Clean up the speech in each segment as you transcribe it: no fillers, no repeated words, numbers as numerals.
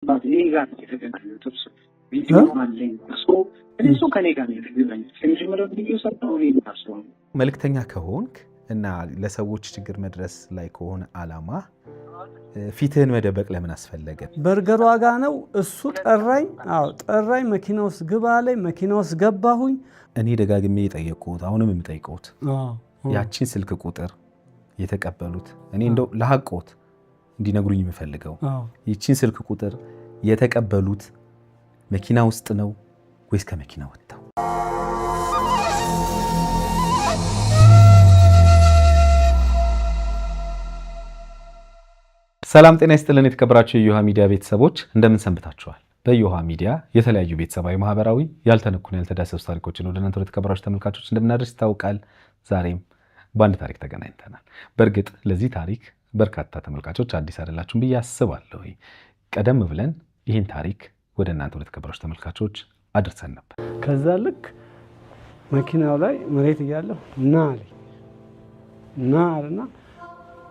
እኔ ጋር የተገናኙት ቪዲዮ አለኝ እሱ ከኔ ጋር የተገናኙት ከመጀመሪያው ቪዲዮ ሰርተው ነው ታስበው መልክተኛ ከሆንክ እና ለሰዎች ችግር መድረስ ላይ ከሆነ አላማ ፊትህን መደበቅ ለምን አስፈለገ? በርገሩ ዋጋ ነው እሱ ጠራኝ። ጠራኝ፣ መኪና ውስጥ ግባ ላይ መኪና ውስጥ ገባሁኝ። እኔ ደጋግሜ የጠየቅኩት አሁንም የምጠይቀውት ያቺን ስልክ ቁጥር የተቀበሉት እኔ እንደው ለሐቆት እንዲነግሩኝ የምፈልገው ይቺን ስልክ ቁጥር የተቀበሉት መኪና ውስጥ ነው ወይስ ከመኪና ወጣው? ሰላም ጤና ይስጥልን የተከበራችሁ የዮሃ ሚዲያ ቤተሰቦች እንደምን ሰንብታችኋል? በዮሃ ሚዲያ የተለያዩ ቤተሰባዊ፣ ማህበራዊ ያልተነኩን ያልተዳሰሱ ታሪኮችን ወደ እናንተ የተከበራችሁ ተመልካቾች እንደምናደርስ ይታወቃል። ዛሬም በአንድ ታሪክ ተገናኝተናል። በእርግጥ ለዚህ ታሪክ በርካታ ተመልካቾች አዲስ አይደላችሁም ብዬ አስባለሁ። ቀደም ብለን ይህን ታሪክ ወደ እናንተ ወደ ተከበራችሁ ተመልካቾች አድርሰን ነበር። ከዛ ልክ መኪናው ላይ መሬት እያለሁ ና አለና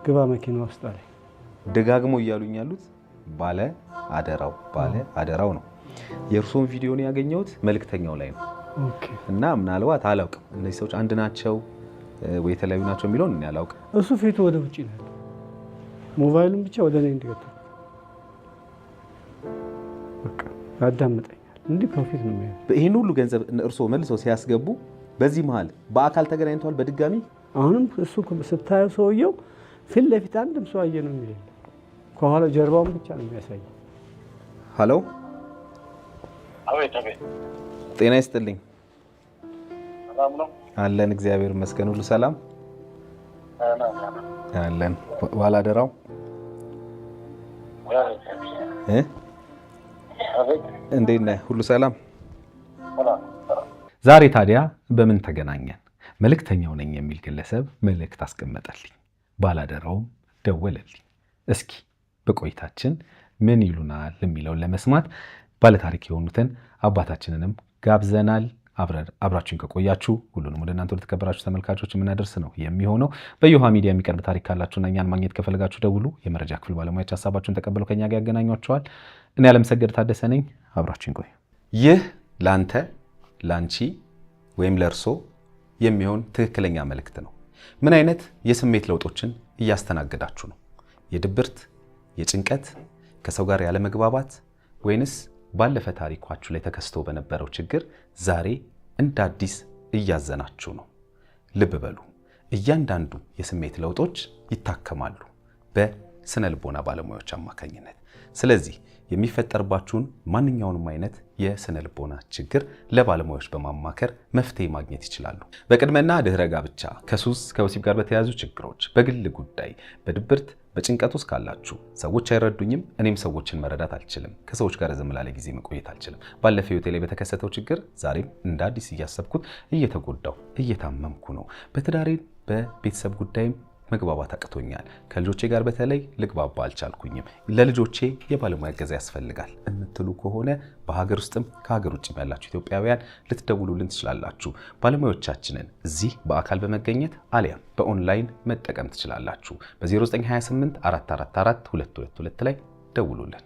ግባ መኪና ውስጥ አለኝ። ደጋግሞ እያሉኝ ያሉት ባለ አደራው ነው። የእርሶን ቪዲዮ ነው ያገኘሁት መልክተኛው ላይ ነው። እና ምናልባት አላውቅም እነዚህ ሰዎች አንድ ናቸው ወይ የተለያዩ ናቸው የሚለውን እኔ አላውቅም። እሱ ፊቱ ወደ ውጪ ነው፣ ሞባይሉን ብቻ ወደ እኔ እንዲገታ በቃ ያዳምጠኛል። እንዲህ ፕሮፊት ነው የሚያየው። ይሄን ሁሉ ገንዘብ እርሶ መልሰው ሲያስገቡ በዚህ መሃል በአካል ተገናኝተዋል በድጋሚ? አሁንም እሱ ስታየው ሰውየው ፊት ለፊት አንድም ሰው አየ ነው የሚለው፣ ከኋላ ጀርባውን ብቻ ነው የሚያሳየው። ሄሎ፣ አቤት። ጤና ይስጥልኝ። ሰላም ነው አለን፣ እግዚአብሔር ይመስገን። ሁሉ ሰላም አለን። ባላደራው እንዴት ነህ? ሁሉ ሰላም። ዛሬ ታዲያ በምን ተገናኘን? መልክተኛው ነኝ የሚል ግለሰብ መልእክት አስቀመጠልኝ፣ ባላደራውም ደወለልኝ። እስኪ በቆይታችን ምን ይሉናል የሚለውን ለመስማት ባለታሪክ የሆኑትን አባታችንንም ጋብዘናል። አብራችሁን ከቆያችሁ ሁሉንም ወደ እናንተ ለተከበራችሁ ተመልካቾች የምናደርስ ነው የሚሆነው። በዮሃ ሚዲያ የሚቀርብ ታሪክ ካላችሁና እኛን ማግኘት ከፈለጋችሁ ደውሉ። የመረጃ ክፍል ባለሙያዎች ሐሳባችሁን ተቀበለው ከኛ ጋር ያገናኟቸዋል። እኔ አለምሰገድ ታደሰ ነኝ። አብራችሁን ቆዩ። ይህ ላንተ ላንቺ ወይም ለርሶ የሚሆን ትክክለኛ መልእክት ነው። ምን አይነት የስሜት ለውጦችን እያስተናገዳችሁ ነው? የድብርት፣ የጭንቀት፣ ከሰው ጋር ያለ መግባባት ወይንስ ባለፈ ታሪኳችሁ ላይ ተከስቶ በነበረው ችግር ዛሬ እንደ አዲስ እያዘናችሁ ነው? ልብ በሉ፣ እያንዳንዱ የስሜት ለውጦች ይታከማሉ በስነ ልቦና ባለሙያዎች አማካኝነት። ስለዚህ የሚፈጠርባችሁን ማንኛውንም አይነት የስነ ልቦና ችግር ለባለሙያዎች በማማከር መፍትሄ ማግኘት ይችላሉ። በቅድመና ድህረ ጋብቻ፣ ከሱስ ከወሲብ ጋር በተያያዙ ችግሮች፣ በግል ጉዳይ፣ በድብርት በጭንቀት ውስጥ ካላችሁ፣ ሰዎች አይረዱኝም፣ እኔም ሰዎችን መረዳት አልችልም፣ ከሰዎች ጋር ዝም ላለ ጊዜ መቆየት አልችልም፣ ባለፈው ህይወቴ ላይ በተከሰተው ችግር ዛሬም እንደ አዲስ እያሰብኩት እየተጎዳው እየታመምኩ ነው፣ በትዳሬ በቤተሰብ ጉዳይም መግባባት አቅቶኛል፣ ከልጆቼ ጋር በተለይ ልግባባ አልቻልኩኝም፣ ለልጆቼ የባለሙያ እገዛ ያስፈልጋል የምትሉ ከሆነ በሀገር ውስጥም ከሀገር ውጭም ያላችሁ ኢትዮጵያውያን ልትደውሉልን ትችላላችሁ። ባለሙያዎቻችንን እዚህ በአካል በመገኘት አሊያም በኦንላይን መጠቀም ትችላላችሁ። በ0928 444 222 ላይ ደውሉልን።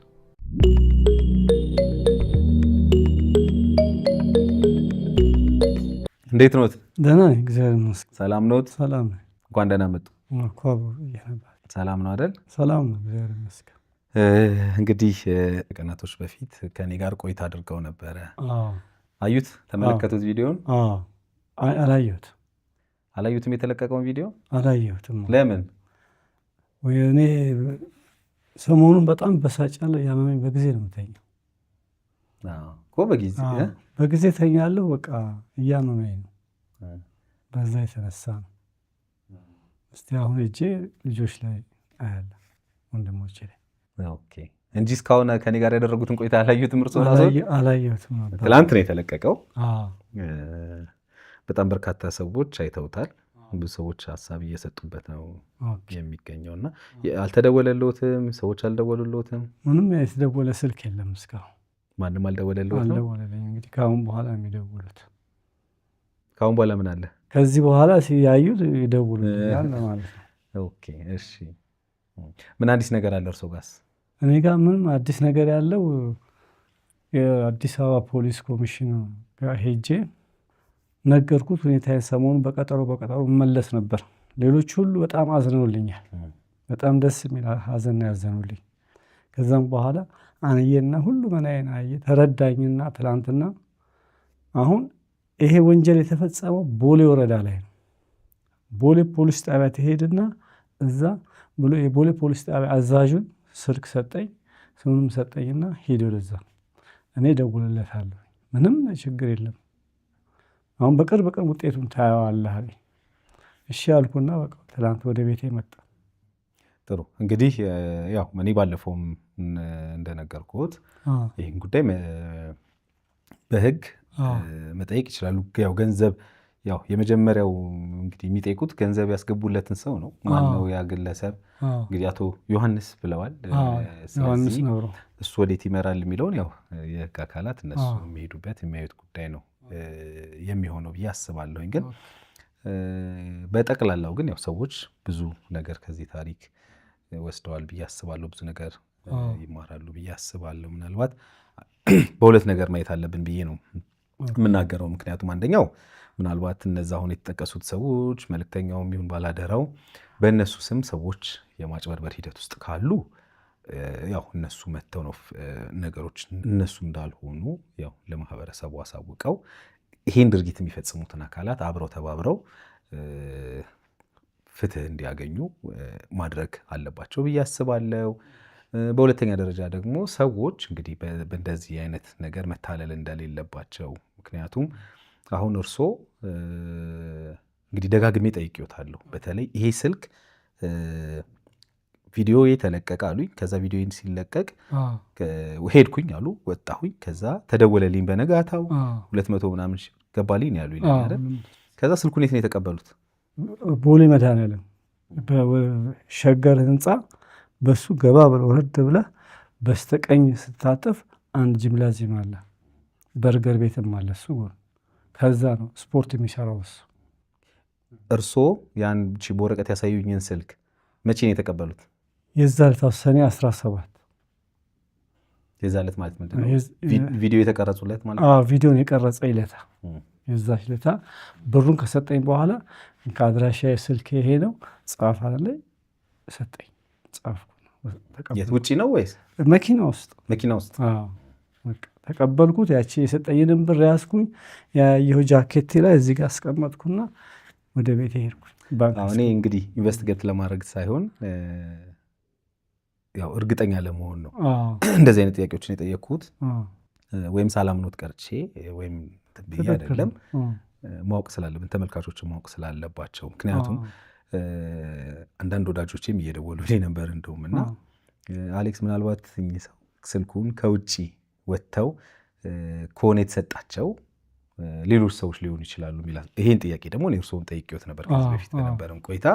እንዴት ኖት? ደህና ነኝ፣ እግዚአብሔር ይመስገን። ሰላም ኖት? ሰላም ነኝ። እንኳን ደህና መጡ። ሰላም ነው አይደል? ሰላም ነው፣ እግዚአብሔር ይመስገን። እንግዲህ ቀናቶች በፊት ከኔ ጋር ቆይታ አድርገው ነበረ። አዩት? ተመለከቱት ቪዲዮን? አላዩትም? የተለቀቀውን ቪዲዮ አላየሁትም። ለምን? ወይ እኔ ሰሞኑን በጣም በሳጫለሁ፣ ያመመኝ። በጊዜ ነው የምተኛው እኮ በጊዜ ተኛለሁ። በቃ እያመመኝ ነው፣ በዛ የተነሳ ነው። እስቲ አሁን እጄ ልጆች ላይ አያለ ወንድሞቼ ላይ እንጂ እስካሁን ከኔ ጋር ያደረጉትን ቆይታ አላዩትም? እርሶ አላየሁትም። ትላንት ነው የተለቀቀው። በጣም በርካታ ሰዎች አይተውታል። ብዙ ሰዎች ሀሳብ እየሰጡበት ነው የሚገኘው። እና አልተደወለልዎትም? ሰዎች አልደወሉልዎትም? ምንም የተደወለ ስልክ የለም እስካሁን። ማንም አልደወለልዎትም? አልደወለልኝም። እንግዲህ ከአሁን በኋላ የሚደውሉት። ከአሁን በኋላ ምን አለ? ከዚህ በኋላ ሲያዩት ይደውሉልኛል ማለት ነው። ኦኬ፣ እሺ። ምን አዲስ ነገር አለ እርሶ ጋርስ? እኔ ጋር ምንም አዲስ ነገር ያለው የአዲስ አበባ ፖሊስ ኮሚሽን ጋር ሄጄ ነገርኩት ሁኔታዬን። ሰሞኑን በቀጠሮ መለስ ነበር። ሌሎች ሁሉ በጣም አዝነውልኛል። በጣም ደስ የሚል ሀዘን ያዘኑልኝ። ከዛም በኋላ አንዬና ሁሉ መናዬን አየ ተረዳኝና ትላንትና አሁን ይሄ ወንጀል የተፈጸመው ቦሌ ወረዳ ላይ ነው። ቦሌ ፖሊስ ጣቢያ ትሄድና እዛ ብሎ የቦሌ ፖሊስ ጣቢያ አዛዡን ስልክ ሰጠኝ፣ ስሙንም ሰጠኝና ሄድ ወደዛ፣ እኔ ደውልለታለሁ፣ ምንም ችግር የለም፣ አሁን በቅርብ ቀን ውጤቱን ታየዋለህ አለኝ። እሺ አልኩና በቃ ትላንት ወደ ቤቴ መጣ። ጥሩ እንግዲህ ያው እኔ ባለፈውም እንደነገርኩት ይህን ጉዳይ በህግ መጠየቅ ይችላሉ። ያው ገንዘብ ያው የመጀመሪያው እንግዲህ የሚጠይቁት ገንዘብ ያስገቡለትን ሰው ነው። ማነው ያ ግለሰብ? እንግዲህ አቶ ዮሐንስ ብለዋል። ዮሐንስ ነው። እሱ ወዴት ይመራል የሚለውን ያው የህግ አካላት እነሱ የሚሄዱበት የሚያዩት ጉዳይ ነው የሚሆነው ብዬ አስባለሁኝ። ግን በጠቅላላው ግን ያው ሰዎች ብዙ ነገር ከዚህ ታሪክ ወስደዋል ብዬ አስባለሁ። ብዙ ነገር ይማራሉ ብዬ አስባለሁ። ምናልባት በሁለት ነገር ማየት አለብን ብዬ ነው የምናገረው። ምክንያቱም አንደኛው ምናልባት እነዛ አሁን የተጠቀሱት ሰዎች መልእክተኛውም ይሁን ባላደራው በእነሱ ስም ሰዎች የማጭበርበር ሂደት ውስጥ ካሉ ያው እነሱ መጥተው ነው ነገሮች እነሱ እንዳልሆኑ ያው ለማህበረሰቡ አሳውቀው ይሄን ድርጊት የሚፈጽሙትን አካላት አብረው ተባብረው ፍትህ እንዲያገኙ ማድረግ አለባቸው ብዬ አስባለሁ። በሁለተኛ ደረጃ ደግሞ ሰዎች እንግዲህ በእንደዚህ አይነት ነገር መታለል እንደሌለባቸው። ምክንያቱም አሁን እርሶ እንግዲህ ደጋግሜ ጠይቄዎታለሁ። በተለይ ይሄ ስልክ ቪዲዮ የተለቀቀ አሉኝ። ከዛ ቪዲዮን ሲለቀቅ ሄድኩኝ አሉ፣ ወጣሁኝ። ከዛ ተደወለልኝ በነጋታው 200 ምናምን ገባልኝ ያሉ ይላል። ከዛ ስልኩን የት ነው የተቀበሉት? ቦሌ መድኃኔዓለም በሸገር ህንፃ በሱ ገባ ብለህ ወረድ ብለህ በስተቀኝ ስታጠፍ አንድ ጂምናዚየም አለ፣ በርገር ቤትም አለ። እሱ ከዛ ነው ስፖርት የሚሰራው እሱ። እርስዎ ያን በወረቀት ያሳዩኝን ስልክ መቼ ነው የተቀበሉት? የዛ ዕለት ሰኔ 17 የዛ ዕለት ማለት ምንድን ነው? ቪዲዮ የተቀረጹለት ማለት ነው? ቪዲዮን የቀረጸ ይለታ የዛች ለታ ብሩን ከሰጠኝ በኋላ ከአድራሻ ስልክ ይሄ ነው ጻፍ አለ ሰጠኝ። ጻፍኩ። የት ውጪ ነው ወይስ መኪና ውስጥ? መኪና ውስጥ ተቀበልኩት። ያቺ የሰጠኝንም ብር ያዝኩኝ፣ ያየሁ ጃኬቴ ላይ እዚህ ጋር አስቀመጥኩና ወደ ቤት ሄድኩኝ። እኔ እንግዲህ ኢንቨስቲጌት ለማድረግ ሳይሆን ያው እርግጠኛ ለመሆን ነው እንደዚህ አይነት ጥያቄዎችን የጠየቅኩት። ወይም ሳላምኖት ቀርቼ ወይም ብዬ አይደለም፣ ማወቅ ስላለብን ተመልካቾችን ማወቅ ስላለባቸው። ምክንያቱም አንዳንድ ወዳጆችም እየደወሉልኝ ነበር እንደውም እና አሌክስ ምናልባት ሰው ስልኩን ከውጭ ወጥተው ከሆነ የተሰጣቸው ሌሎች ሰዎች ሊሆኑ ይችላሉ የሚላል። ይሄን ጥያቄ ደግሞ እኔ እርስዎን ጠይቄዎት ነበር ከዚህ በፊት በነበረን ቆይታ።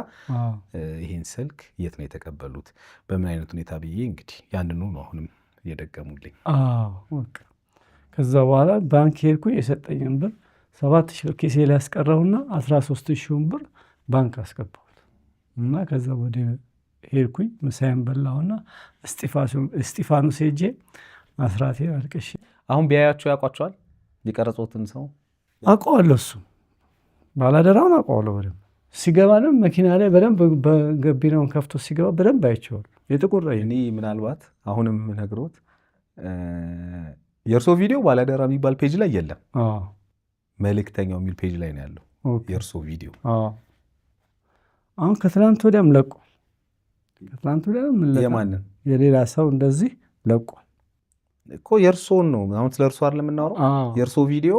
ይሄን ስልክ የት ነው የተቀበሉት፣ በምን አይነት ሁኔታ ብዬ እንግዲህ ያንኑ ነው አሁንም እየደገሙልኝ። ከዛ በኋላ ባንክ ሄድኩኝ። የሰጠኝን ብር 7,000 ብር ኬሴ ላይ ያስቀረውና 13,000 ብር ባንክ አስገባሁት እና ከዛ ወደ ሄድኩኝ። ምሳዬን በላሁና እስጢፋኖስ ሄጄ አስራቴን አልቅሼ። አሁን ቢያያቸው ያውቋቸዋል? የቀረጾትን ሰው አውቀዋለሁ። እሱ ባላደራውን አውቀዋለሁ በደንብ። ሲገባ ደግሞ መኪና ላይ በደንብ በገቢናውን ከፍቶ ሲገባ በደንብ አይቼዋለሁ። የጥቁር እኔ ምናልባት አሁንም ነግሮት የእርሶ ቪዲዮ ባላደራ የሚባል ፔጅ ላይ የለም፣ መልእክተኛው የሚል ፔጅ ላይ ነው ያለው የእርሶ ቪዲዮ። አሁን ከትላንት ወዲያም ለቁ። ከትላንት ወዲያም የማንን የሌላ ሰው እንደዚህ ለቁ እኮ የእርሶን ነው። አሁን ስለ እርሶ አይደለም የምናወራው። የእርሶ ቪዲዮ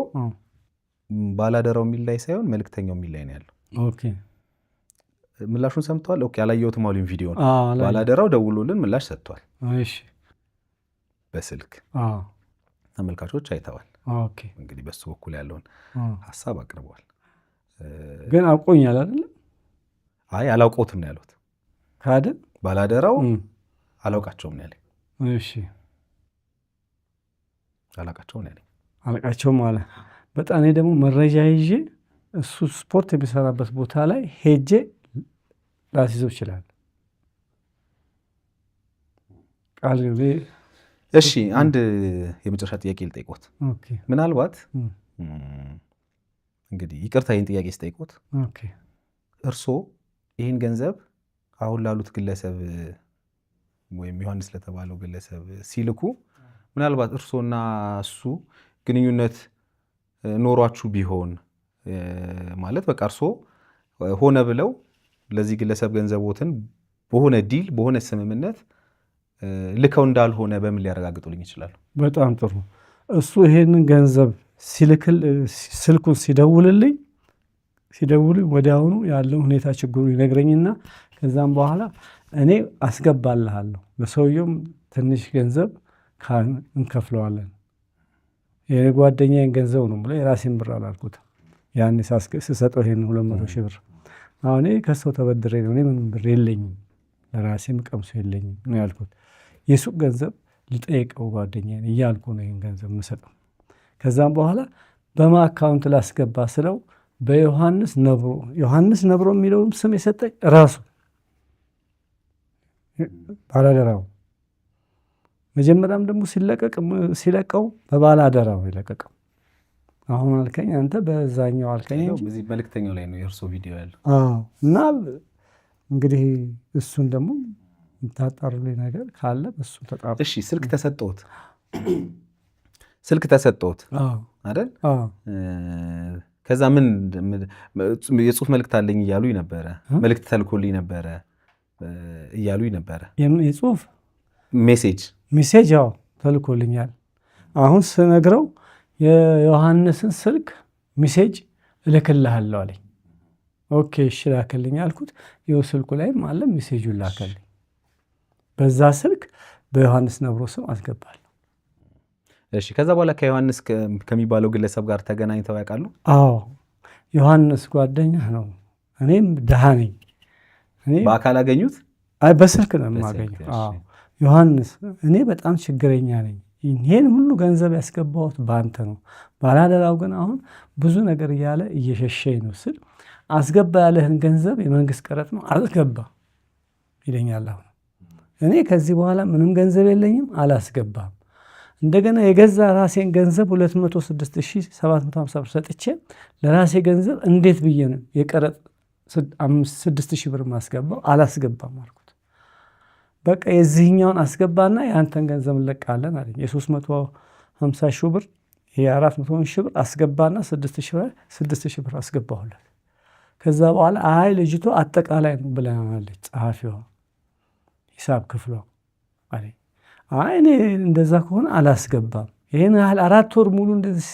ባላደራው የሚል ላይ ሳይሆን መልእክተኛው የሚል ላይ ነው ያለው። ኦኬ ምላሹን ሰምተዋል? ኦኬ አላየሁትም አሉኝ ቪዲዮን። ባላደራው ደውሎልን ምላሽ ሰጥቷል። እሺ በስልክ ተመልካቾች አይተዋል። ኦኬ እንግዲህ በሱ በኩል ያለውን ሀሳብ አቅርበዋል። ግን አውቆኛል አይደል? አይ አላውቀውትም ነው ያሉት። ካደ ባላደራው አላውቃቸውም ነው ያለኝ። እሺ አላውቃቸውም ነው ያለኝ። አላውቃቸውም አለ። በጣም እኔ ደግሞ መረጃ ይዤ እሱ ስፖርት የሚሰራበት ቦታ ላይ ሄጄ ላስይዘው ይችላል። ቃል እሺ አንድ የመጨረሻ ጥያቄ ልጠይቆት። ምናልባት እንግዲህ ይቅርታ ይህን ጥያቄ ስጠይቆት እርስዎ ይህን ገንዘብ አሁን ላሉት ግለሰብ ወይም ዮሐንስ ለተባለው ግለሰብ ሲልኩ ምናልባት እርስዎና እሱ ግንኙነት ኖሯችሁ ቢሆን ማለት በቃ እርስዎ ሆነ ብለው ለዚህ ግለሰብ ገንዘቦትን በሆነ ዲል በሆነ ስምምነት ልከው እንዳልሆነ በምን ሊያረጋግጡልኝ ይችላሉ? በጣም ጥሩ። እሱ ይሄንን ገንዘብ ስልኩን ሲደውልልኝ ወዲያውኑ ያለው ሁኔታ ችግሩ ይነግረኝና ከዛም በኋላ እኔ አስገባልሃለሁ ለሰውየውም ትንሽ ገንዘብ እንከፍለዋለን። የጓደኛዬን ገንዘብ ነው ብሎ የራሴን ብር አላልኩትም። ያኔ ስሰጠው ይሄን 200 ሺህ ብር አሁን ከሰው ተበድሬ ነው፣ እኔ ምንም ብር የለኝም፣ ለራሴም ቀምሶ የለኝም ነው ያልኩት። የሱቅ ገንዘብ ልጠይቀው ጓደኛዬን እያልኩ ነው ይሄን ገንዘብ የምሰጠው። ከዛም በኋላ በማ አካውንት ላስገባ ስለው በዮሐንስ ነብሮ የሚለውን ስም የሰጠኝ ራሱ ባላደራው። መጀመሪያም ደግሞ ሲለቀው በባላደራው ይለቀቀው። አሁን አልከኝ አንተ በዛኛው አልከኝ እንጂ በዚህ መልእክተኛው ላይ ነው የእርሶ ቪዲዮ ያለው። እና እንግዲህ እሱን ደግሞ የምታጣሩልኝ ነገር ካለ በሱ ተጣሩ። እሺ ስልክ ተሰጠሁት አይደል? ከዛ ምን የጽሁፍ መልእክት አለኝ እያሉኝ ነበረ፣ መልእክት ተልኮልኝ ነበረ እያሉኝ ነበረ። የጽሁፍ ሜሴጅ ያው ተልኮልኛል። አሁን ስነግረው የዮሐንስን ስልክ ሜሴጅ እልክልሃለሁ አለኝ። ኦኬ እሺ ላከልኝ አልኩት። ይኸው ስልኩ ላይም አለ ሜሴጁን ላከልኝ። በዛ ስልክ በዮሐንስ ነብሮ ስም አስገባለሁ። እሺ ከዛ በኋላ ከዮሐንስ ከሚባለው ግለሰብ ጋር ተገናኝተው ያውቃሉ? አዎ ዮሐንስ ጓደኛ ነው። እኔም ድሃ ነኝ። በአካል አገኙት? አይ በስልክ ነው የማገኘው። አዎ ዮሐንስ እኔ በጣም ችግረኛ ነኝ፣ ይሄን ሁሉ ገንዘብ ያስገባሁት በአንተ ነው። ባላደራው ግን አሁን ብዙ ነገር እያለ እየሸሸኝ ነው ስል አስገባ ያለህን ገንዘብ የመንግስት ቀረጥ ነው አስገባ ይለኛል። አሁን እኔ ከዚህ በኋላ ምንም ገንዘብ የለኝም አላስገባም። እንደገና የገዛ ራሴን ገንዘብ 206,750 ብር ሰጥቼ ለራሴ ገንዘብ እንዴት ብዬ ነው የቀረጥ 6,000 ብር ማስገባው? አላስገባም አልኩት። በቃ የዚህኛውን አስገባና የአንተን ገንዘብ እንለቃለን አለኝ። የ350 ሺህ ብር የ400 ሺህ ብር አስገባና 6,000 ብር አስገባሁለት። ከዛ በኋላ አይ ልጅቶ አጠቃላይ ነው ብለናለች ጸሐፊዋ ሂሳብ ክፍሏ አለኝ። አይ እኔ እንደዛ ከሆነ አላስገባም። ይሄን ያህል 4 ወር ሙሉ እንደዚህ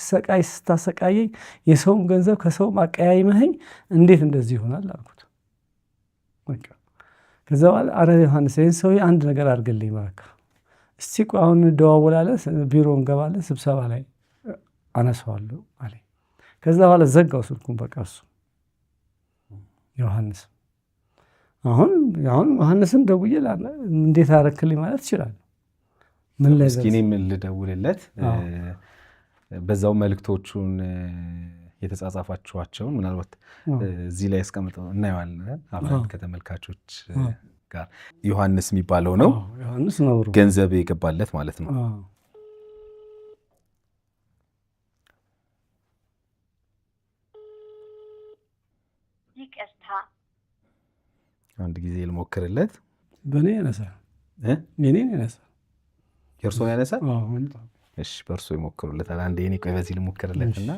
ስታሰቃየኝ የሰውም ገንዘብ ከሰውም አቀያይመኸኝ እንዴት እንደዚህ ይሆናል አልኩት። በቃ ከዛ በኋላ አረ ዮሐንስ ይሄን ሰውዬ አንድ ነገር አድርግልኝ እባክህ፣ እስቲ ቆይ አሁን እንደዋወላለን፣ ቢሮ እንገባለን፣ ስብሰባ ላይ አነሳዋለሁ አለኝ። ከዛ በኋላ ዘጋው ስልኩን በቃ እሱ ዮሐንስ። አሁን ዮሐንስን ደውዬ እንዴት አደረክልኝ ማለት ይችላል። ምን ላይ እስኪ እኔም ልደውልለት፣ በዛው መልእክቶቹን የተጻጻፋችኋቸውን ምናልባት እዚህ ላይ ያስቀምጠው እናየዋለን አብረን ከተመልካቾች ጋር። ዮሐንስ የሚባለው ነው ዮሐንስ ነው ገንዘብ የገባለት ማለት ነው። ይቅርታ አንድ ጊዜ ልሞክርለት። በእኔ ያነሳል የኔን ያነሳል የእርሶን ያነሳል? እሺ በእርሶ ይሞክሩለታል። አንዴ እኔ ቆይ በዚህ ልሞክርለትና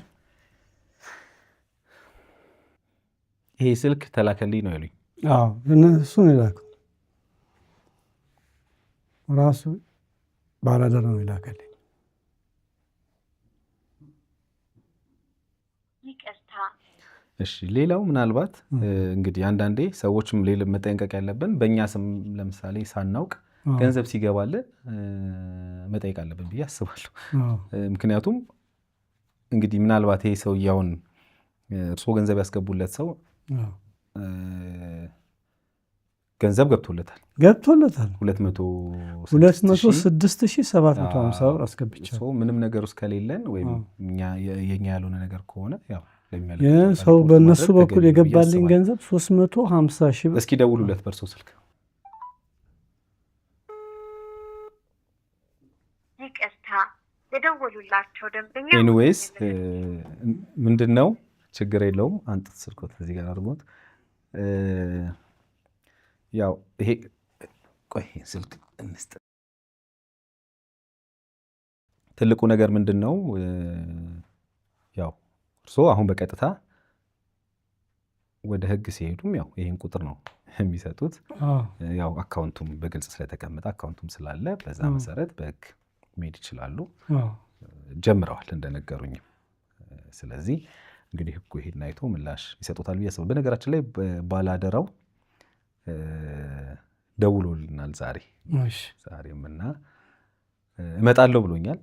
ይሄ ስልክ ተላከልኝ ነው ያሉኝ። አዎ እነሱ ነው የላከው፣ ራሱ ባላደራ ነው የላከልኝ። ይቅርታ። እሺ ሌላው ምናልባት እንግዲህ አንዳንዴ ሰዎችም ሌላ መጠንቀቅ ያለብን በእኛ ስም ለምሳሌ ሳናውቅ ገንዘብ ሲገባልን መጠየቅ አለብን ብዬ አስባለሁ። ምክንያቱም እንግዲህ ምናልባት ይሄ ሰውዬውን እርስዎ ገንዘብ ያስገቡለት ሰው ገንዘብ ገብቶለታል 206,750 ብር አስገብቻለሁ። ምንም ነገር ውስጥ ከሌለን ወይም የኛ ያልሆነ ነገር ከሆነ ያው ሰው በእነሱ በኩል የገባልኝ ገንዘብ 350 ሺህ ብር። እስኪ ደውሉለት በእርሶ ስልክ። የደወሉላቸው ደንበኛ ኤኒዌይስ ምንድነው ችግር የለውም። አንተ ስልኮት እዚህ ጋር አድርጎት ያው ይሄ ቆይ ስልክ እንስጥ። ትልቁ ነገር ምንድነው ያው እርሶ አሁን በቀጥታ ወደ ህግ ሲሄዱም ያው ይሄን ቁጥር ነው የሚሰጡት። ያው አካውንቱም በግልጽ ስለተቀመጠ አካውንቱም ስላለ በዛ መሰረት በህግ መሄድ ይችላሉ። ጀምረዋል እንደነገሩኝ። ስለዚህ እንግዲህ ህጉ ይሄን አይቶ ምላሽ ይሰጡታል ብዬ አስባለሁ። በነገራችን ላይ ባላደራው ደውሎልናል ዛሬም እና እመጣለሁ ብሎኛል።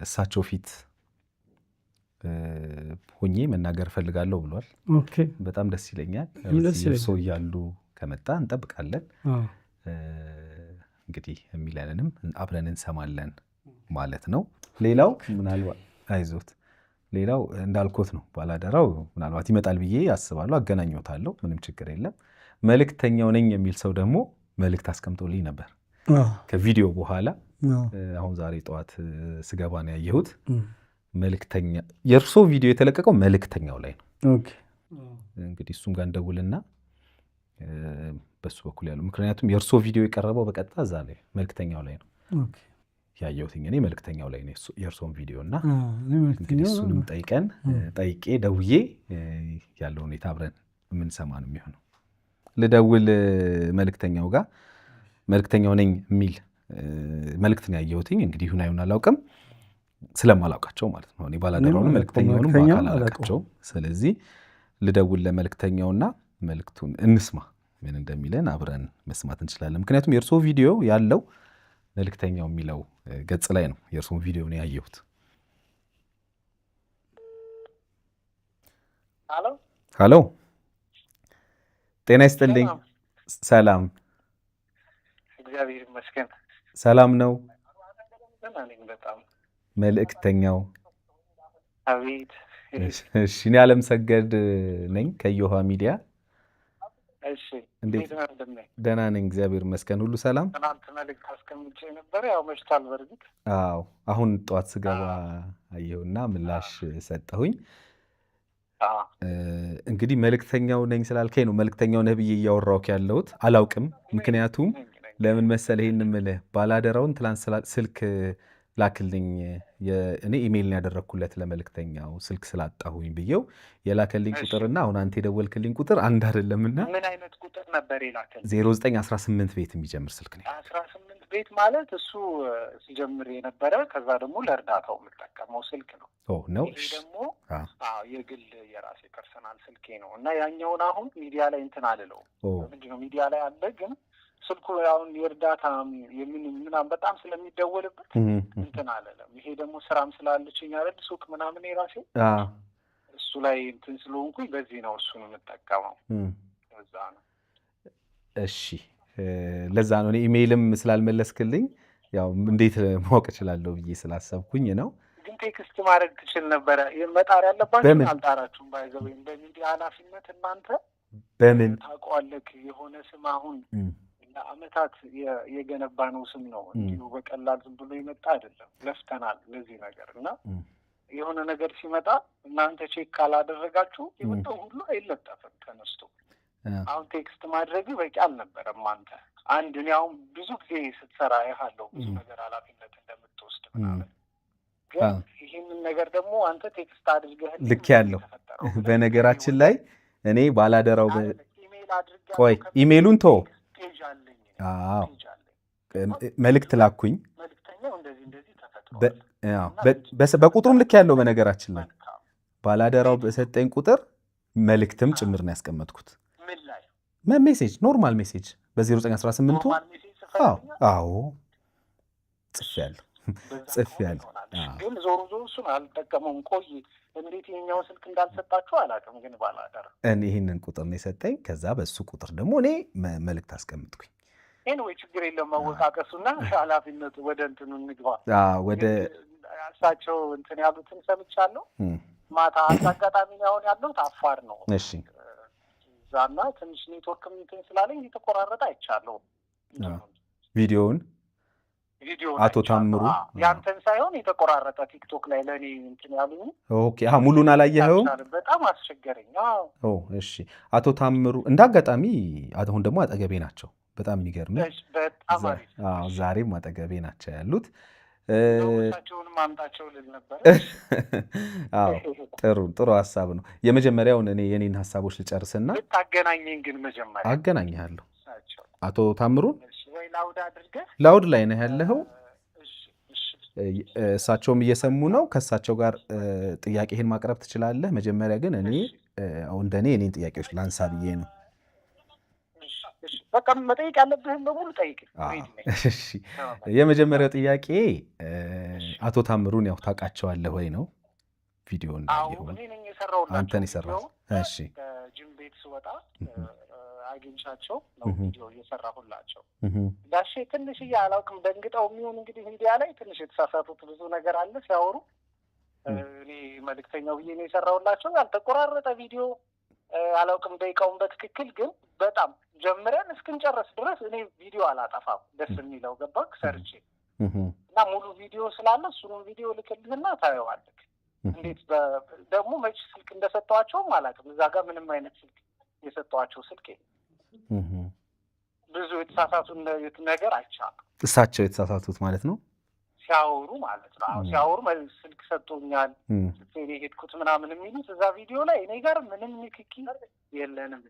እሳቸው ፊት ሆኜ መናገር ፈልጋለሁ ብሏል። በጣም ደስ ይለኛል። እርሶ እያሉ ከመጣ እንጠብቃለን። እንግዲህ የሚለንንም አብረን እንሰማለን ማለት ነው። ሌላው ምናልባት አይዞት፣ ሌላው እንዳልኮት ነው ባላደራው ምናልባት ይመጣል ብዬ አስባለሁ። አገናኘዎታለሁ፣ ምንም ችግር የለም። መልእክተኛው ነኝ የሚል ሰው ደግሞ መልእክት አስቀምጦልኝ ነበር ከቪዲዮ በኋላ። አሁን ዛሬ ጠዋት ስገባ ነው ያየሁት። መልእክተኛ የእርሶ ቪዲዮ የተለቀቀው መልእክተኛው ላይ ነው። እንግዲህ እሱም ጋር እንደውልና በሱ በኩል ያለው ምክንያቱም የእርሶ ቪዲዮ የቀረበው በቀጥታ እዛ ላይ መልእክተኛው ላይ ነው ያየሁት። እኔ መልእክተኛው ላይ ነው የእርሶን ቪዲዮ እና እንግዲህ እሱንም ጠይቄ ደውዬ ያለው ሁኔታ አብረን የምንሰማ ነው የሚሆነው። ልደውል መልእክተኛው ጋር መልእክተኛው ነኝ የሚል መልእክት ነው ያየሁትኝ። እንግዲህ ይሁን አይሁን አላውቅም፣ ስለማላውቃቸው ማለት ነው። እኔ ባላደራውንም መልእክተኛውንም በአካል አላውቃቸውም። ስለዚህ ልደውል ለመልእክተኛውና መልእክቱን እንስማ፣ ምን እንደሚለን አብረን መስማት እንችላለን። ምክንያቱም የእርሶ ቪዲዮ ያለው መልእክተኛው የሚለው ገጽ ላይ ነው። የእርሶን ቪዲዮ ነው ያየሁት። ሄሎ፣ ጤና ይስጥልኝ። ሰላም፣ እግዚአብሔር ይመስገን። ሰላም ነው። በጣም መልእክተኛው? አቤት። እሺ፣ እኔ አለምሰገድ ነኝ ከዮሃ ሚዲያ። እሺ፣ እንዴት ነህ? ደህና ነኝ እግዚአብሔር ይመስገን። ሁሉ ሰላም? ትናንት መልእክት አስቀምጬ ነበር፣ ያው መሽቷል በርግጥ። አዎ፣ አሁን ጠዋት ስገባ አየሁና ምላሽ ሰጠሁኝ። እንግዲህ መልእክተኛው ነኝ ስላልከኝ ነው መልእክተኛው ነህ ብዬ እያወራሁህ ያለሁት። አላውቅም፣ ምክንያቱም ለምን መሰለህ ይሄን የምልህ ባላደራውን ትላንት ስልክ ላክልኝ፣ እኔ ኢሜይልን ያደረግኩለት ለመልእክተኛው ስልክ ስላጣሁኝ ብዬው የላከልኝ ቁጥርና አሁን አንተ የደወልክልኝ ቁጥር አንድ አይደለምና። ምን አይነት ቁጥር ነበር የላከልኝ? 0918 ቤት የሚጀምር ስልክ ነው። 18 ቤት ማለት እሱ ሲጀምር የነበረ ከዛ ደግሞ ለእርዳታው የምጠቀመው ስልክ ነው ነው። ይሄ ደግሞ የግል የራሴ ፐርሰናል ስልኬ ነው እና ያኛውን አሁን ሚዲያ ላይ እንትን አልለው። ምንድነው ሚዲያ ላይ አለ ግን ስልኩ አሁን የእርዳታ ምናምን በጣም ስለሚደወልበት እንትን አለለም። ይሄ ደግሞ ስራም ስላለችኝ አይደል ሱቅ ምናምን የራሴ እሱ ላይ እንትን ስለሆንኩኝ በዚህ ነው እሱን የምጠቀመው። ለዛ ነው። እሺ፣ ለዛ ነው እኔ ኢሜይልም ስላልመለስክልኝ ያው እንዴት ማወቅ እችላለሁ ብዬ ስላሰብኩኝ ነው። ግን ቴክስት ማድረግ ትችል ነበረ። መጣር ያለባችሁ አልጣራችሁም። ባይዘው በሚዲያ ኃላፊነት እናንተ በምን ታውቀዋለህ? የሆነ ስም አሁን ለአመታት የገነባ ነው ስም ነው። እንዲሁ በቀላል ዝም ብሎ የመጣ አይደለም። ለፍተናል ለዚህ ነገር እና የሆነ ነገር ሲመጣ እናንተ ቼክ ካላደረጋችሁ የመጣው ሁሉ አይለጠፍም ተነስቶ። አሁን ቴክስት ማድረግ በቂ አልነበረም። አንተ አንድ እኔ አሁን ብዙ ጊዜ ስትሰራ ያለው ብዙ ነገር ኃላፊነት እንደምትወስድ ምናምን፣ ግን ይህንን ነገር ደግሞ አንተ ቴክስት አድርገህ ልክ ያለው በነገራችን ላይ እኔ ባላደራው ቆይ ኢሜይሉን ተወው። አዎ መልእክት ላኩኝ። በቁጥሩም ልክ ያለው በነገራችን ላይ ባላደራው በሰጠኝ ቁጥር መልእክትም ጭምር ነው ያስቀመጥኩት። ሜሴጅ ኖርማል ሜሴጅ በ0918ቱ አዎ ጽፌያለሁ። ግን ዞሮ እሱን አልጠቀመውም። ቆይ እንዴት የኛውን ስልክ እንዳልሰጣችሁ አላውቅም። ግን ባላደራ ይህንን ቁጥር ነው የሰጠኝ። ከዛ በሱ ቁጥር ደግሞ እኔ መልእክት አስቀምጥኩኝ። ኤኒዌይ ችግር የለም። መወቃቀሱና ኃላፊነቱ ወደ እንትኑ እንግባ። ወደ እሳቸው እንትን ያሉትን ሰምቻለሁ። ማታ አንድ አጋጣሚ ነው አሁን ያለሁት አፋር ነው። እሺ እዛና ትንሽ ኔትወርክ እንትን ስላለኝ እየተቆራረጠ አይቻለሁ። ቪዲዮውን ቪዲዮ አቶ ታምሩ ያንተን ሳይሆን የተቆራረጠ ቲክቶክ ላይ ለእኔ እንትን ያሉኝ። ኦኬ ሙሉን አላየኸውም? በጣም አስቸገረኝ። እሺ አቶ ታምሩ እንደ አጋጣሚ አሁን ደግሞ አጠገቤ ናቸው። በጣም የሚገርም ዛሬም አጠገቤ ናቸው ያሉት። ቸውንም አምጣቸው ልል ነበር። ጥሩ ሀሳብ ነው። የመጀመሪያውን የኔን ሀሳቦች ልጨርስና ታገናኘኝ። ግን መጀመሪያ አገናኝሃለሁ አቶ ታምሩን። ወይ ላውድ አድርገህ ላውድ ላይ ነህ ያለኸው። እሳቸውም እየሰሙ ነው። ከእሳቸው ጋር ጥያቄህን ማቅረብ ትችላለህ። መጀመሪያ ግን እንደኔ የኔን ጥያቄዎች ላንሳ ብዬ ነው። በቃ መጠየቅ ያለብህን በሙሉ ጠይቅ። የመጀመሪያው ጥያቄ አቶ ታምሩን ያው ታውቃቸዋለህ ወይ ነው። ቪዲዮ አንተን የሰራው? እሺ ጅም ቤት ስወጣ አግኝቻቸው ነው ቪዲዮ እየሰራሁላቸው። ጋሼ ትንሽዬ አላውቅም ደንግጠው የሚሆን እንግዲህ ሚዲያ ላይ ትንሽ የተሳሳቱት ብዙ ነገር አለ ሲያወሩ። እኔ መልእክተኛው ብዬ ነው የሰራሁላቸው። ያልተቆራረጠ ቪዲዮ አላውቅም ደቂቃውን በትክክል ግን በጣም ጀምረን እስክንጨርስ ድረስ እኔ ቪዲዮ አላጠፋም። ደስ የሚለው ገባክ ሰርቼ እና ሙሉ ቪዲዮ ስላለ እሱንም ቪዲዮ ልክልህና ታየዋለህ። እንዴት ደግሞ መች ስልክ እንደሰጠኋቸውም አላውቅም። እዛ ጋር ምንም አይነት ስልክ የሰጠኋቸው ስልክ ብዙ የተሳሳቱ ነገር አይቻልም። እሳቸው የተሳሳቱት ማለት ነው ሲያወሩ ማለት ነው። ሲያወሩ ስልክ ሰጥቶኛል እኔ ሄድኩት ምናምን የሚሉት እዛ ቪዲዮ ላይ እኔ ጋር ምንም ንክኪ የለንም።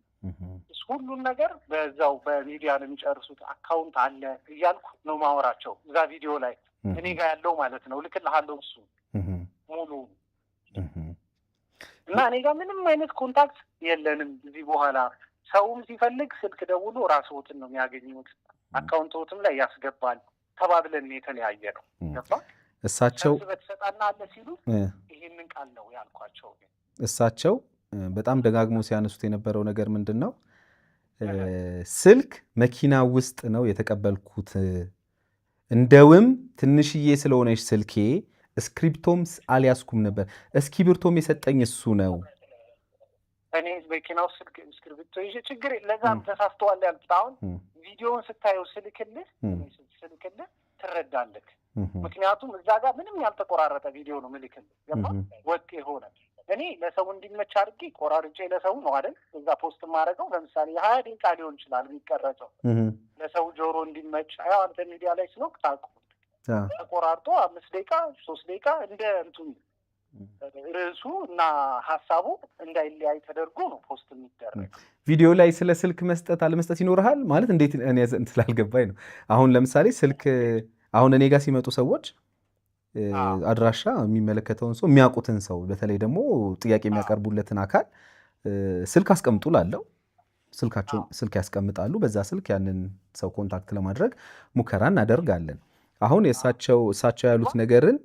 ሁሉን ነገር በዛው በሚዲያ ነው የሚጨርሱት። አካውንት አለ እያልኩ ነው ማወራቸው እዛ ቪዲዮ ላይ እኔ ጋር ያለው ማለት ነው። ልክልሃለሁ እሱ ሙሉ እና እኔ ጋር ምንም አይነት ኮንታክት የለንም። እዚህ በኋላ ሰውም ሲፈልግ ስልክ ደውሎ ራስዎትን ነው የሚያገኙት። አካውንትዎትም ላይ ያስገባል ተባብለን የተለያየ ነው። ገባ እሳቸው በተሰጣና አለ ሲሉ ይሄንን ቃል ነው ያልኳቸው። እሳቸው በጣም ደጋግሞ ሲያነሱት የነበረው ነገር ምንድን ነው? ስልክ መኪና ውስጥ ነው የተቀበልኩት። እንደውም ትንሽዬ ስለሆነች ስልኬ እስክሪፕቶም አልያዝኩም ነበር። እስክሪብቶም የሰጠኝ እሱ ነው። እኔ መኪና ውስጥ እስክሪብቶ ይዤ ችግር ለዛም ተሳስተዋል ያልኩት። አሁን ቪዲዮውን ስታየው ስልክልህ ትረዳለህ። ምክንያቱም እዛ ጋር ምንም ያልተቆራረጠ ቪዲዮ ነው ምልክልህ። ገባ ወጥ የሆነ እኔ ለሰው እንዲመች አድርጌ ቆራርጬ ለሰው ነው አይደል እዛ ፖስት የማደርገው። ለምሳሌ 20 ደቂቃ ሊሆን ይችላል የሚቀረጸው ለሰው ጆሮ እንዲመች። ያው አንተ ሚዲያ ላይ ስለሆንክ ታውቁ ተቆራርጦ 5 ደቂቃ 3 ደቂቃ እንደ እንትን ርዕሱ እና ሀሳቡ እንዳይለያይ ተደርጎ ነው ፖስት የሚደረግ። ቪዲዮ ላይ ስለ ስልክ መስጠት አለመስጠት ይኖርሃል ማለት እንዴት? እኔ ስላልገባኝ ነው። አሁን ለምሳሌ ስልክ አሁን እኔ ጋር ሲመጡ ሰዎች አድራሻ የሚመለከተውን ሰው የሚያውቁትን ሰው በተለይ ደግሞ ጥያቄ የሚያቀርቡለትን አካል ስልክ አስቀምጡ ላለው ስልክ ያስቀምጣሉ። በዛ ስልክ ያንን ሰው ኮንታክት ለማድረግ ሙከራ እናደርጋለን። አሁን እሳቸው ያሉት ነገርን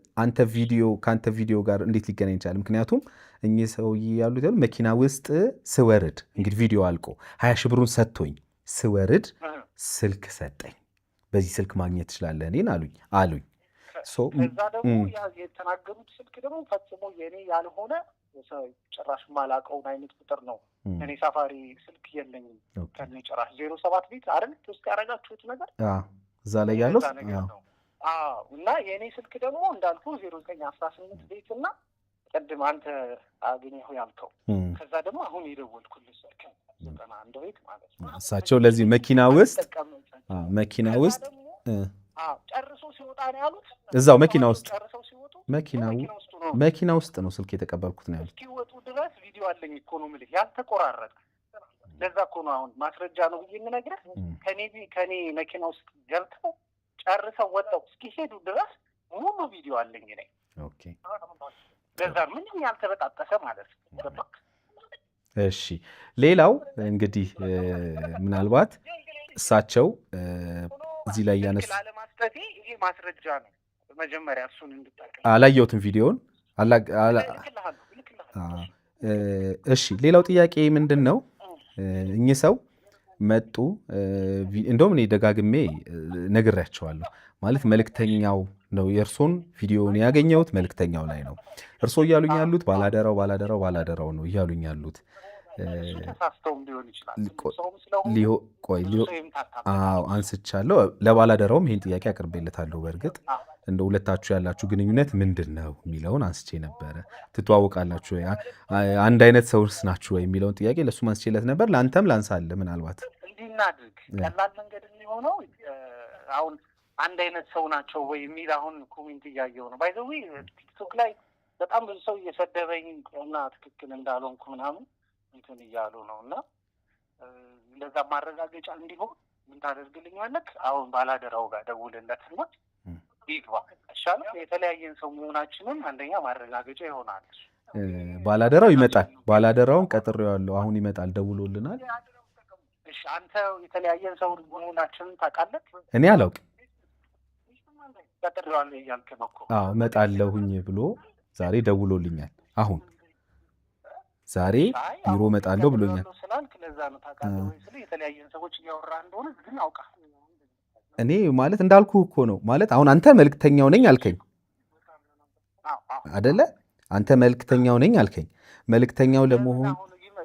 ከአንተ ቪዲዮ ጋር እንዴት ሊገናኝ ይችላል? ምክንያቱም እኚህ ሰውዬ ያሉት መኪና ውስጥ ስወርድ እንግዲህ ቪዲዮ አልቆ 20 ሺህ ብሩን ሰጥቶኝ ስወርድ ስልክ ሰጠኝ። በዚህ ስልክ ማግኘት ትችላለህ እኔን አሉኝ። ከዛ ደግሞ የተናገሩት ስልክ ደግሞ ፈጽሞ የኔ ያልሆነ ጭራሽ ማላውቀውን አይነት ቁጥር ነው። እኔ ሳፋሪ ስልክ የለኝም ከኔ ጭራሽ 07 ቤት አይደል ውስጥ ያደረጋችሁት ነገር እዛ ላይ ያለው እና የእኔ ስልክ ደግሞ እንዳልኩ 0918 ቤት እና ቅድም አንተ አገኘሁ ያልከው ከዛ ደግሞ አሁን የደወልኩልህ ስልክ 91 ቤት ማለት ነው። እሳቸው ለዚህ መኪና ውስጥ ጨርሶ ሲወጣ ነው ያሉት። እዛው መኪና ውስጥ ጨርሰው ሲወጡ መኪና ውስጥ ነው ስልክ የተቀበልኩት ነው ያሉት። እስኪወጡ ድረስ ቪዲዮ አለኝ እኮ ነው የምልህ ያልተቆራረጠ። ለዛ እኮ ነው አሁን ማስረጃ ነው ብዬ የምነግርህ። ከኔ መኪና ውስጥ ገብተው ጨርሰው ወጣው እስኪሄዱ ድረስ ሙሉ ቪዲዮ አለኝ ነኝ። ኦኬ ለዛ ምንም ያልተበጣጠሰ ማለት ነው። እሺ ሌላው እንግዲህ ምናልባት እሳቸው እዚህ ላይ ያነሱ አለማስጠቴ ይሄ ማስረጃ ነው። መጀመሪያ እሱን እንድታቀል አላየሁትም ቪዲዮውን እሺ ሌላው ጥያቄ ምንድን ነው? እኚህ ሰው መጡ። እንደውም እኔ ደጋግሜ ነግሬያቸዋለሁ። ማለት መልእክተኛው ነው የእርሶን ቪዲዮውን ያገኘሁት መልእክተኛው ላይ ነው። እርሶ እያሉኝ ያሉት ባላደራው ነው እያሉኝ ያሉት። እሱ ተሳስተውም ሊሆን ይችላል። ሰውም ስለሆነ አንስቻለሁ። ለባላደራውም ይሄን ጥያቄ አቅርቤለታለሁ። በእርግጥ እንደ ሁለታችሁ ያላችሁ ግንኙነት ምንድን ነው የሚለውን አንስቼ ነበረ። ትተዋወቃላችሁ ወይ አንድ አይነት ሰውስ ናችሁ ወይ የሚለውን ጥያቄ ለእሱም አንስቼለት ነበር። ለአንተም ላንሳለ ምናልባት እንዲህ እናድርግ። ቀላል መንገድ የሚሆነው አሁን አንድ አይነት ሰው ናቸው ወይ የሚል አሁን ኮሜንት እያየው ነው። ባይ ዘ ዌይ ቲክቶክ ላይ በጣም ብዙ ሰው እየሰደበኝ እና ትክክል እንዳልሆንኩ ምናምን እንትን እያሉ ነው። እና ለዛ ማረጋገጫ እንዲሆን ምን ታደርግልኛለህ? አሁን ባላደራው ጋር ደውልለትና ይግባ ይሻላል። የተለያየን ሰው መሆናችንን አንደኛ ማረጋገጫ ይሆናል። ባላደራው ይመጣል። ባላደራውን ቀጥሬዋለሁ። አሁን ይመጣል፣ ደውሎልናል። እሺ አንተ የተለያየን ሰው መሆናችንን ታውቃለህ? እኔ አላውቅም። ቀጥሬዋለሁ እያልክ ነው እኮ። አዎ እመጣለሁኝ ብሎ ዛሬ ደውሎልኛል። አሁን ዛሬ ቢሮ እመጣለሁ ብሎኛል። ስላልክ ለዛ ነው ታውቃለህ ወይ ስለ የተለያየን ሰዎች እያወራ እንደሆነ ግን አውቃለሁ። እኔ ማለት እንዳልኩ እኮ ነው። ማለት አሁን አንተ መልክተኛው ነኝ አልከኝ አይደለ? አንተ መልክተኛው ነኝ አልከኝ። መልክተኛው ለመሆን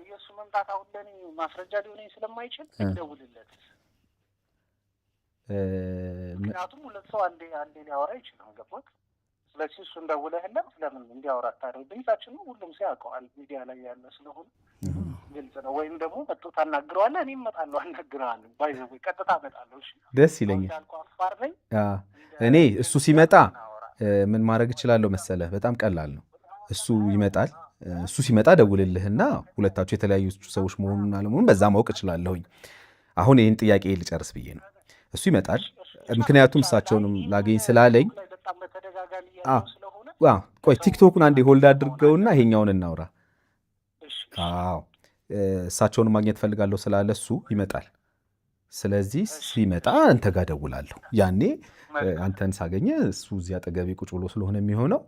የእሱ መምጣት አሁን ለእኔ ማስረጃ ሊሆነኝ ስለማይችል ደውልለት። ምክንያቱም ሁለት ሰው አንዴ ሊያወራ ይችላል። ገባህ? ስለዚህ እሱ እንደውለህለት ለምን እንዲያወራ ታደርግ? ድምጻችን ሁሉም ሰው ያውቀዋል፣ ሚዲያ ላይ ያለ ስለሆነ ግልጽ ነው። ወይም ደግሞ መጥቶ ታናግረዋለህ፣ እኔም እመጣለሁ አናግረዋለሁ። ባይዘው ቀጥታ እመጣለሁ። እሺ ደስ ይለኛል። እኔ እሱ ሲመጣ ምን ማድረግ እችላለሁ መሰለህ? በጣም ቀላል ነው። እሱ ይመጣል። እሱ ሲመጣ ደውልልህና ሁለታችሁ የተለያዩ ሰዎች መሆኑን አለመሆኑን በዛ ማወቅ እችላለሁኝ። አሁን ይህን ጥያቄ ልጨርስ ብዬ ነው። እሱ ይመጣል። ምክንያቱም እሳቸውንም ላገኝ ስላለኝ ቆይ ቲክቶኩን አንዴ ሆልድ አድርገውና ይሄኛውን እናውራ። አዎ እሳቸውን ማግኘት ፈልጋለሁ ስላለ እሱ ይመጣል። ስለዚህ ሲመጣ አንተ ጋር ደውላለሁ። ያኔ አንተን ሳገኘ እሱ እዚያ አጠገቤ ቁጭ ብሎ ስለሆነ የሚሆነው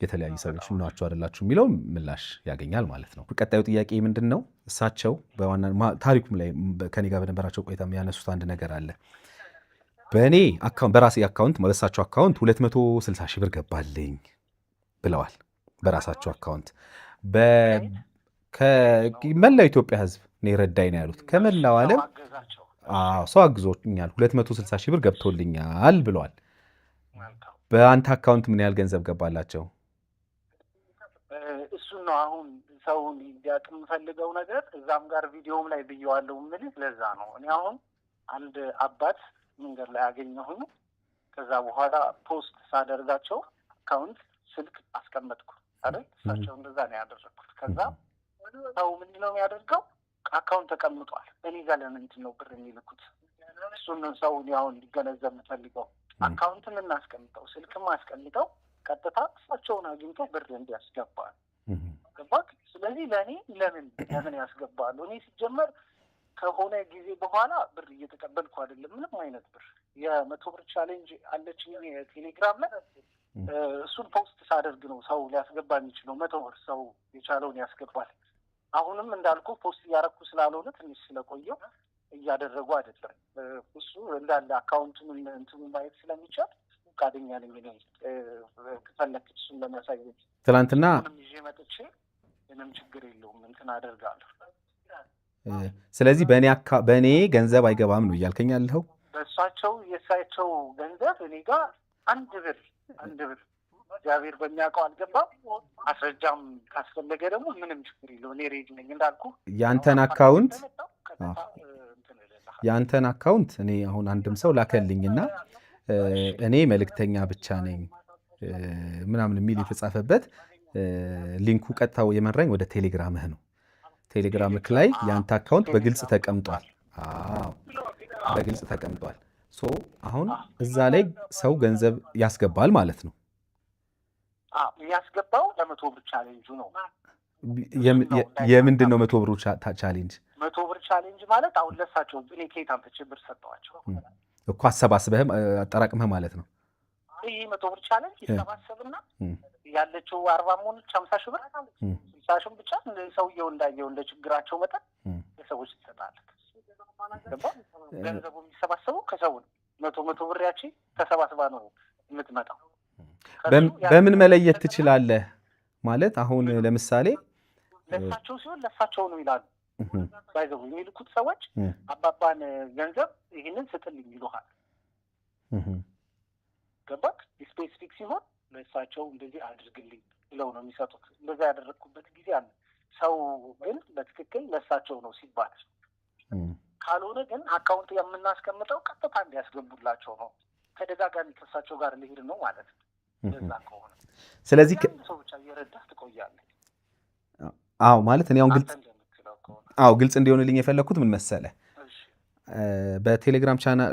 የተለያዩ ሰዎች ናቸው አይደላችሁ የሚለው ምላሽ ያገኛል ማለት ነው። ቀጣዩ ጥያቄ ምንድን ነው? እሳቸው ታሪኩም ላይ ከኔ ጋር በነበራቸው ቆይታ የሚያነሱት አንድ ነገር አለ። በእኔ አካውንት በራሴ አካውንት በእሳቸው አካውንት 260 ሺህ ብር ገባልኝ ብለዋል። በራሳቸው አካውንት ከመላው ኢትዮጵያ ሕዝብ ነው የረዳኝ ነው ያሉት። ከመላው ዓለም ሰው አግዞኛል፣ 260 ሺህ ብር ገብቶልኛል ብለዋል። በአንተ አካውንት ምን ያህል ገንዘብ ገባላቸው? እሱን ነው አሁን ሰው እንዲያውቅ የምፈልገው ነገር። እዛም ጋር ቪዲዮም ላይ ብየዋለሁ የምልህ ለዛ ነው። እኔ አሁን አንድ አባት መንገድ ላይ አገኘሁኝ። ከዛ በኋላ ፖስት ሳደርጋቸው አካውንት ስልክ አስቀመጥኩ አይደል? እሳቸው እንደዛ ነው ያደረግኩት። ከዛ ሰው ምንድን ነው የሚያደርገው? አካውንት ተቀምጧል። እኔ ጋር ለምንድን ነው ብር የሚልኩት? እሱን ሰው አሁን ሊገነዘብ የምፈልገው አካውንትን እናስቀምጠው፣ ስልክም አስቀምጠው ቀጥታ እሳቸውን አግኝቶ ብር እንዲያስገባል። ገባክ? ስለዚህ ለእኔ ለምን ያስገባሉ? እኔ ሲጀመር ከሆነ ጊዜ በኋላ ብር እየተቀበልኩ አይደለም፣ ምንም አይነት ብር። የ100 ብር ቻሌንጅ አለች ቴሌግራም ላይ እሱን ፖስት ሳደርግ ነው ሰው ሊያስገባ የሚችለው። 100 ብር ሰው የቻለውን ያስገባል። አሁንም እንዳልኩ ፖስት እያደረኩ ስላልሆነ ትንሽ ስለቆየው እያደረጉ አይደለም። እሱ እንዳለ አካውንቱን እንትኑ ማየት ስለሚቻል ፈቃደኛ ነኝ እኔ ከፈለክ እሱን ለማሳየት። ትናንትና ይዤ መጥቼ ምንም ችግር የለውም እንትን አደርጋለሁ። ስለዚህ በእኔ ገንዘብ አይገባም ነው እያልከኝ ያለኸው? በእሳቸው የእሳቸው ገንዘብ እኔ ጋር አንድ ብር እግዚአብሔር በሚያውቀው አልገባም። አስረጃም ካስፈለገ ደግሞ ምንም ችግር የለውም። እኔ ሬጅ ነኝ እንዳልኩ። የአንተን አካውንት እኔ አሁን አንድም ሰው ላከልኝና እኔ መልእክተኛ ብቻ ነኝ ምናምን የሚል የተጻፈበት ሊንኩ ቀጥታው የመራኝ ወደ ቴሌግራምህ ነው። ቴሌግራምህ ላይ የአንተ አካውንት በግልጽ ተቀምጧል። በግልጽ ተቀምጧል። አሁን እዛ ላይ ሰው ገንዘብ ያስገባል ማለት ነው። የሚያስገባው ለ100 ብር ቻሌንጁ ነው። የምንድን ነው 100 ብር ቻሌንጅ? 100 ብር ቻሌንጅ ማለት አሁን ለሳቸው እኔ ከየት አምጥቼ ብር ሰጠዋቸው እኮ አሰባስበህም አጠራቅመህ ማለት ነው። ይህ 100 ብር ቻሌንጅ ይሰባሰብና ያለችው 40 መሆኖች 50 ሺህ ብር 60 ሺህ ብቻ ሰውየው እንዳየው እንደ ችግራቸው መጠን ለሰዎች ይሰጣል። ገንዘቡ የሚሰባሰበው ከሰው 100 ብር ያቺ ተሰባስባ ነው የምትመጣው። በምን መለየት ትችላለህ? ማለት አሁን ለምሳሌ ለሳቸው ሲሆን ለሳቸው ነው ይላሉ። ባይዘው የሚልኩት ሰዎች አባባን ገንዘብ ይህንን ስጥልኝ ይሉሃል። ገባክ? ስፔሲፊክ ሲሆን ለእሳቸው እንደዚህ አድርግልኝ ብለው ነው የሚሰጡት። እንደዛ ያደረግኩበት ጊዜ አለ። ሰው ግን በትክክል ለእሳቸው ነው ሲባል፣ ካልሆነ ግን አካውንት የምናስቀምጠው ቀጥታ እንዲያስገቡላቸው ነው። ተደጋጋሚ ከእሳቸው ጋር ልሄድ ነው ማለት ነው። እንደዛ ከሆነ ስለዚህ ሰው ብቻ እየረዳህ ትቆያለህ። አዎ ማለት እኔ አሁን ግልጽ እንዲሆንልኝ የፈለግኩት ምን መሰለህ፣ በቴሌግራም ቻናል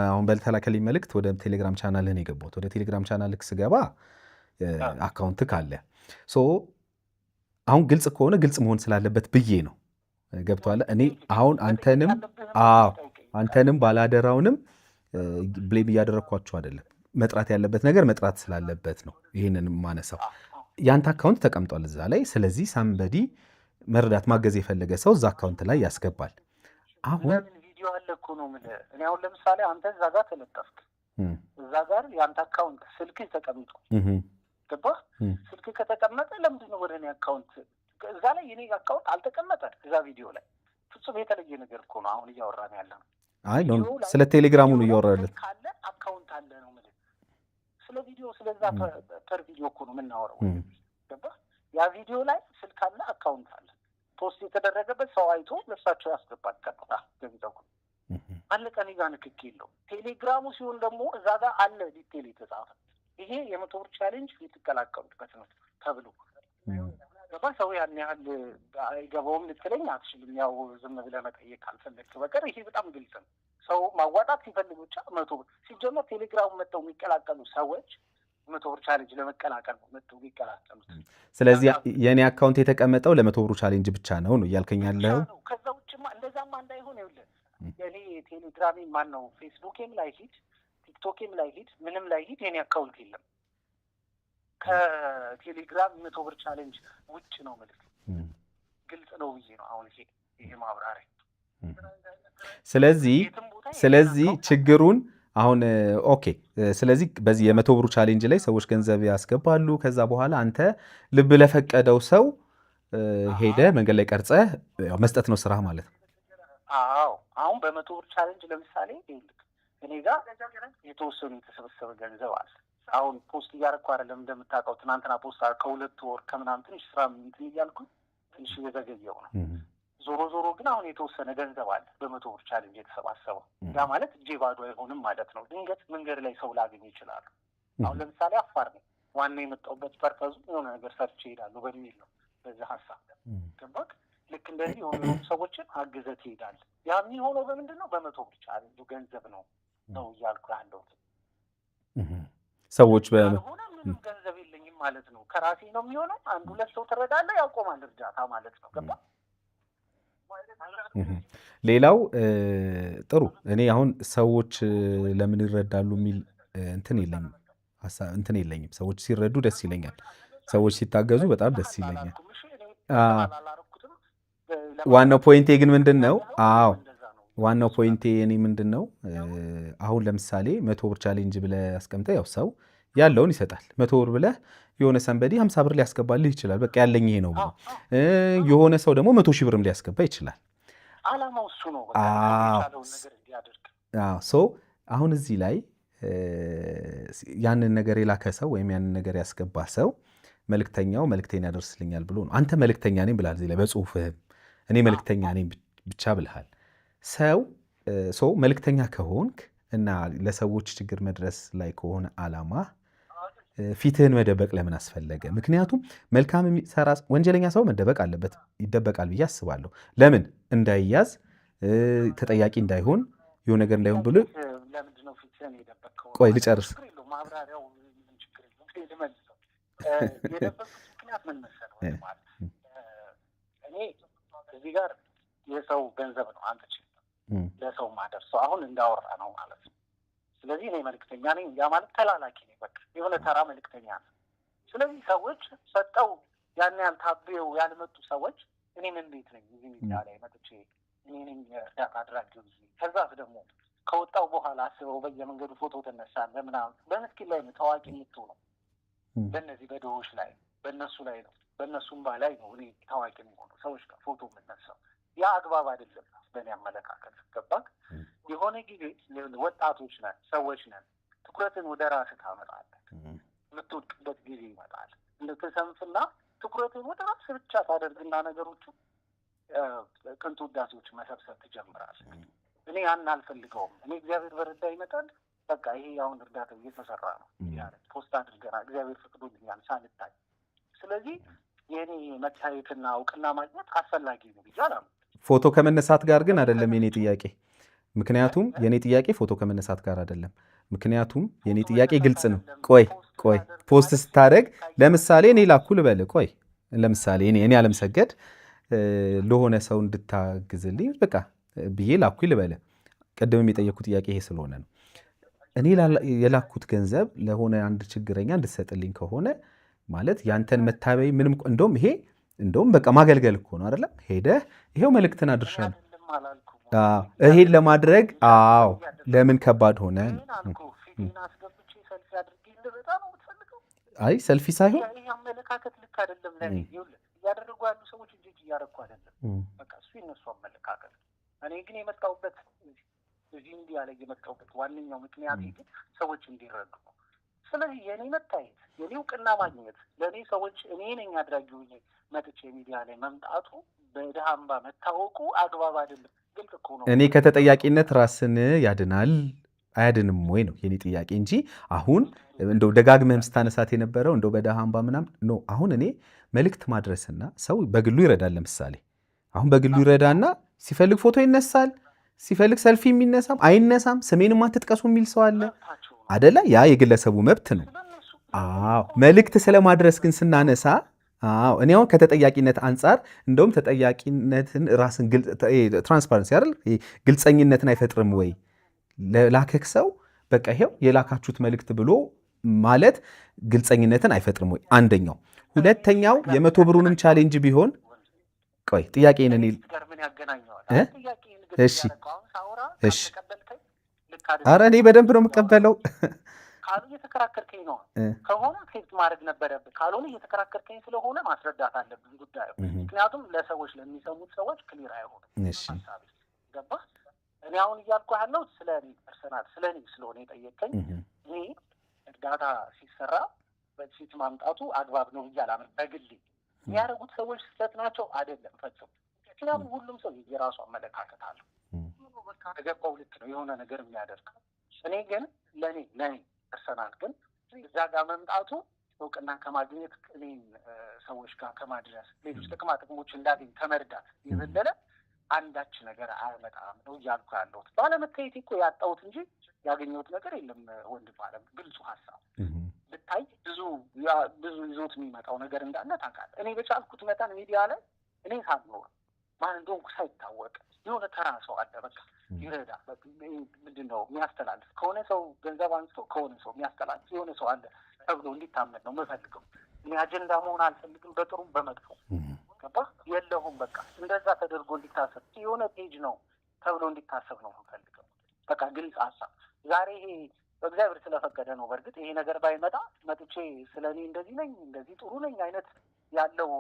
አሁን በተላከልኝ መልእክት ወደ ቴሌግራም ቻናልህ ነው የገባሁት። ወደ ቴሌግራም ቻናልህ ስገባ አካውንት ካለ አሁን ግልጽ ከሆነ ግልጽ መሆን ስላለበት ብዬ ነው። ገብቶሃል? እኔ አሁን አንተንም ባላደራውንም ብሌም እያደረግኳቸው አይደለም። መጥራት ያለበት ነገር መጥራት ስላለበት ነው ይህንን ማነሳው። ያንተ አካውንት ተቀምጧል እዛ ላይ። ስለዚህ ሳምበዲ መረዳት ማገዝ የፈለገ ሰው እዛ አካውንት ላይ ያስገባል። አሁን ቪዲዮ አለ እኮ ነው የምልህ። እኔ አሁን ለምሳሌ አንተ እዛ ጋር ተለጠፍክ፣ እዛ ጋር የአንተ አካውንት ስልክ ተቀምጦ ገባህ? ስልክ ከተቀመጠ ለምንድን ነው ወደ እኔ አካውንት እዛ ላይ የኔ አካውንት አልተቀመጠ? እዛ ቪዲዮ ላይ ፍጹም የተለየ ነገር እኮ ነው አሁን እያወራን ያለ ነው። አይ ስለ ቴሌግራሙ ነው እያወራለን። ካለ አካውንት አለ ነው የምልህ። ስለ ቪዲዮ ስለዛ ፐር ቪዲዮ እኮ ነው የምናወራው። ገባህ? ያ ቪዲዮ ላይ ስልክ አለ፣ አካውንት አለ። ፖስት የተደረገበት ሰው አይቶ ለእሳቸው ያስገባል። ቀጥታ ገንዘቡ አለቀ። እኔ ጋር ንክኪ የለውም። ቴሌግራሙ ሲሆን ደግሞ እዛ ጋር አለ ዲቴል የተጻፈ ይሄ የ100 ብር ቻሌንጅ ልትቀላቀሉበት ነው ተብሎ ገባ። ሰው ያን ያህል አይገባውም ልትለኝ አትችልም። ያው ዝም ብለህ መጠየቅ ካልፈለግክ በቀር ይሄ በጣም ግልጽ ነው። ሰው ማዋጣት ሲፈልግ ብቻ 100 ብር ሲጀመር ቴሌግራሙ መጥተው የሚቀላቀሉ ሰዎች 100 ብር ቻሌንጅ ለመቀላቀል ነው መጥተው የሚቀላቀሉት። ስለዚህ የኔ አካውንት የተቀመጠው ለ100 ብር ቻሌንጅ ብቻ ነው እያልከኝ ያለው? ከዛ ውጭማ እንደዛማ እንዳይሆን ይኸውልህ፣ የኔ ቴሌግራሜ ማን ነው ፌስቡኬም ላይ ሂድ፣ ቲክቶኬም ላይ ሂድ፣ ምንም ላይ ሂድ የኔ አካውንት የለም። ከቴሌግራም 100 ብር ቻሌንጅ ውጭ ነው ማለት ግልጽ ነው ብዬ ነው አሁን ይሄ ማብራሪያ። ስለዚህ ችግሩን አሁን ኦኬ። ስለዚህ በዚህ የ100 ብሩ ቻሌንጅ ላይ ሰዎች ገንዘብ ያስገባሉ። ከዛ በኋላ አንተ ልብ ለፈቀደው ሰው ሄደ መንገድ ላይ ቀርጸህ መስጠት ነው ስራ ማለት ነው። አዎ አሁን በ100 ብር ቻሌንጅ ለምሳሌ እኔ ጋር የተወሰኑ የተሰበሰበ ገንዘብ አለ። አሁን ፖስት እያደረኩ አይደለም እንደምታውቀው። ትናንትና ፖስት ከ2 ወር ከምናምን ትንሽ ስራ እንትን እያልኩ ትንሽ እየዘገየው ነው። ዞሮ ግን አሁን የተወሰነ ገንዘብ አለ በ100 ብር ቻሌንጅ የተሰባሰበው። ያ ማለት እጄ ባዶ አይሆንም ማለት ነው። ድንገት መንገድ ላይ ሰው ላገኝ ይችላሉ። አሁን ለምሳሌ አፋር ነው ዋና የመጣሁበት ፐርፐዙ የሆነ ነገር ሰርቼ እሄዳለሁ በሚል ነው በዛ ሀሳብ ገባክ። ልክ እንደዚህ የሆኑ ሰዎችን አግዘህ ትሄዳለህ። ያ የሚሆነው በምንድን ነው? በ100 ብር ቻሌንጁ ገንዘብ ነው እያልኩ ያለሁት። ሰዎች ሆነ ምንም ገንዘብ የለኝም ማለት ነው። ከራሴ ነው የሚሆነው። 1-2 ሰው ትረዳለህ፣ ያቆማል እርዳታ ማለት ነው። ገባ? ሌላው ጥሩ። እኔ አሁን ሰዎች ለምን ይረዳሉ የሚል እንትን የለኝም። ሰዎች ሲረዱ ደስ ይለኛል። ሰዎች ሲታገዙ በጣም ደስ ይለኛል። ዋናው ፖይንቴ ግን ምንድን ነው? ዋናው ፖይንቴ እኔ ምንድን ነው፣ አሁን ለምሳሌ 100 ብር ቻሌንጅ ብለህ አስቀምጠህ ያው ሰው ያለውን ይሰጣል። 100 ብር ብለህ የሆነ ሰንበዲ 50 ብር ሊያስገባልህ ይችላል። በቃ ያለኝ ይሄ ነው ብሎ የሆነ ሰው ደግሞ 100 ሺህ ብርም ሊያስገባ ይችላል። አላማው እሱ ነው። አሁን እዚህ ላይ ያንን ነገር የላከ ሰው ወይም ያንን ነገር ያስገባ ሰው መልእክተኛው መልእክቴን ያደርስልኛል ብሎ ነው። አንተ መልእክተኛ ነኝ ብለሃል እዚህ ላይ በጽሁፍህም እኔ መልእክተኛ ነኝ ብቻ ብለሃል። ሰው መልእክተኛ ከሆንክ እና ለሰዎች ችግር መድረስ ላይ ከሆነ አላማ ፊትህን መደበቅ ለምን አስፈለገ? ምክንያቱም መልካም የሚሰራ ወንጀለኛ ሰው መደበቅ አለበት፣ ይደበቃል ብዬ አስባለሁ። ለምን እንዳይያዝ ተጠያቂ እንዳይሆን የሆነ ነገር እንዳይሆን ብሎ ቆይ ልጨርስ። እዚህ ጋር የሰው ገንዘብ ነው አንተ ለሰው ማደርሰው አሁን እንዳወራ ነው ማለት ነው። ስለዚህ እኔ መልእክተኛ ነኝ። ያ ማለት ተላላኪ ነኝ። በቃ የሆነ ተራ መልእክተኛ ነው። ስለዚህ ሰዎች ሰጠው ያን ያልታበው ያልመጡ ሰዎች እኔ ምን ቤት ነኝ እዚህ ሚዲያ ላይ መጥቼ እኔ ነኝ እርዳታ አድራጊው። ከዛ ደግሞ ከወጣው በኋላ አስበው በየመንገዱ ፎቶ ተነሳለህ ምናምን። በምስኪን ላይ ነው ታዋቂ የምትሆነው። በእነዚህ በድሆች ላይ በእነሱ ላይ ነው በእነሱም ላይ ነው እኔ ታዋቂ የሚሆነው ሰዎች ጋር ፎቶ የምነሳው። ያ አግባብ አይደለም በእኔ አመለካከት። ገባክ? የሆነ ጊዜ ወጣቶች ነን፣ ሰዎች ነን። ትኩረትን ወደ ራስህ ታመጣለህ። የምትወድቅበት ጊዜ ይመጣል። እንደተሰንፍና ትኩረትን ወደ ራስህ ብቻ ታደርግና ነገሮቹ ከንቱ ውዳሴዎች መሰብሰብ ትጀምራለህ። እኔ ያን አልፈልገውም። እኔ እግዚአብሔር በረዳ ይመጣል። በቃ ይሄ አሁን እርዳታው እየተሰራ ነው ያለ ፖስት አድርገናል። እግዚአብሔር ፈቅዶልኛል ሳልታይ። ስለዚህ የኔ መታየትና እውቅና ማግኘት አስፈላጊ ነው ብያለሁ። ፎቶ ከመነሳት ጋር ግን አይደለም የኔ ጥያቄ። ምክንያቱም የኔ ጥያቄ ፎቶ ከመነሳት ጋር አይደለም። ምክንያቱም የኔ ጥያቄ ግልጽ ነው። ቆይ ፖስት ስታደርግ ለምሳሌ እኔ ላኩ ልበል። ቆይ ለምሳሌ እኔ አለምሰገድ ለሆነ ሰው እንድታግዝልኝ በቃ ብዬ ላኩ ልበል። ቀደም የጠየኩት ጥያቄ ይሄ ስለሆነ ነው። እኔ የላኩት ገንዘብ ለሆነ አንድ ችግረኛ እንድትሰጥልኝ ከሆነ ማለት ያንተን መታበይ ምንም እንደውም በቃ ማገልገል እኮ ነው አይደለም? ሄደህ ይሄው መልእክትን አድርሻለሁ። ይሄን ለማድረግ ለምን ከባድ ሆነ? አይ ሰልፊ ሳይሆን አመለካከት ልክ አይደለም። ለኔ እያደረጉ ያሉ ሰዎች እጅ እያደረጉ አይደለም። በቃ እሱ የነሱ አመለካከት። እኔ ግን የመጣሁበት እዚህ እንዲያ ላይ የመጣሁበት ዋነኛው ምክንያት ግን ሰዎች እንዲረዱ ነው። ስለዚህ የኔ መታየት የኔ እውቅና ማግኘት ለእኔ ሰዎች እኔ ነኝ አድራጊው መጥቼ ሚዲያ ላይ መምጣቱ በድሃ አምባ መታወቁ አግባብ አይደለም። ግልጽ እኮ ነው። እኔ ከተጠያቂነት ራስን ያድናል አያድንም ወይ ነው የኔ ጥያቄ እንጂ አሁን እንደው ደጋግመህም ስታነሳት የነበረው እንደው በድሃ አምባ ምናምን ነው። አሁን እኔ መልእክት ማድረስና ሰው በግሉ ይረዳል። ለምሳሌ አሁን በግሉ ይረዳና ሲፈልግ ፎቶ ይነሳል፣ ሲፈልግ ሰልፊ የሚነሳም አይነሳም፣ ስሜንም አትጥቀሱ የሚል ሰው አለ አደላ። ያ የግለሰቡ መብት ነው። መልእክት ስለማድረስ ግን ስናነሳ እኔ አሁን ከተጠያቂነት አንጻር እንደውም ተጠያቂነትን ራስን ትራንስፓረንሲ አይደል ግልጸኝነትን አይፈጥርም ወይ? ለላከክ ሰው በቃ ይሄው የላካችሁት መልእክት ብሎ ማለት ግልጸኝነትን አይፈጥርም ወይ? አንደኛው። ሁለተኛው የ100 ብሩንም ቻሌንጅ ቢሆን ቆይ ጥያቄን እኔ እሺ ኧረ እኔ በደንብ ነው የምቀበለው። ካሉ እየተከራከርከኝ ነው ከሆነ አክሴፕት ማድረግ ነበረብህ። ካልሆነ እየተከራከርከኝ ስለሆነ ማስረዳት አለብን ጉዳዩ። ምክንያቱም ለሰዎች ለሚሰሙት ሰዎች ክሊር አይሆንም ሀሳቤ። ገባህ? እኔ አሁን እያልኩ ያለው ስለ እኔ ፐርሰናል ስለ እኔ ስለሆነ የጠየቀኝ ይሄ እርዳታ ሲሰራ በፊት ማምጣቱ አግባብ ነው ብዬ አላምንም። በግሌ የሚያደርጉት ሰዎች ስህተት ናቸው አይደለም ፈጽሞ። ምክንያቱም ሁሉም ሰው የራሱ አመለካከት አለው። ተገባው ልክ ነው የሆነ ነገር የሚያደርግ። እኔ ግን ለእኔ ፐርሰናል ግን እዛ ጋር መምጣቱ እውቅና ከማግኘት እኔን ሰዎች ጋር ከማድረስ ሌሎች ጥቅማ ጥቅሞች እንዳገኝ ከመርዳት የበለለ አንዳች ነገር አያመጣም ነው እያልኩ ያለሁት። ባለመታየቴ እኮ ያጣሁት እንጂ ያገኘሁት ነገር የለም ወንድም አለም። ግልጹ ሀሳብ ብታይ ብዙ ይዞት የሚመጣው ነገር እንዳለ ታውቃለህ። እኔ በቻልኩት መጠን ሚዲያ ላይ እኔ ሳልኖር ማን እንደሆንኩ ሳይታወቅ የሆነ ተራ ሰው አለ በቃ ይረዳ ምንድን ነው የሚያስተላልፍ ከሆነ ሰው ገንዘብ አንስቶ ከሆነ ሰው የሚያስተላልፍ የሆነ ሰው አለ ተብሎ እንዲታመን ነው የምፈልገው። እኔ አጀንዳ መሆን አልፈልግም፣ በጥሩም በመጥፎ ገባህ? የለሁም በቃ እንደዛ ተደርጎ እንዲታሰብ የሆነ ፔጅ ነው ተብሎ እንዲታሰብ ነው የምፈልገው። በቃ ግልጽ ሀሳብ። ዛሬ ይሄ በእግዚአብሔር ስለፈቀደ ነው። በእርግጥ ይሄ ነገር ባይመጣ መጥቼ ስለ እኔ እንደዚህ ነኝ እንደዚህ ጥሩ ነኝ አይነት ያለው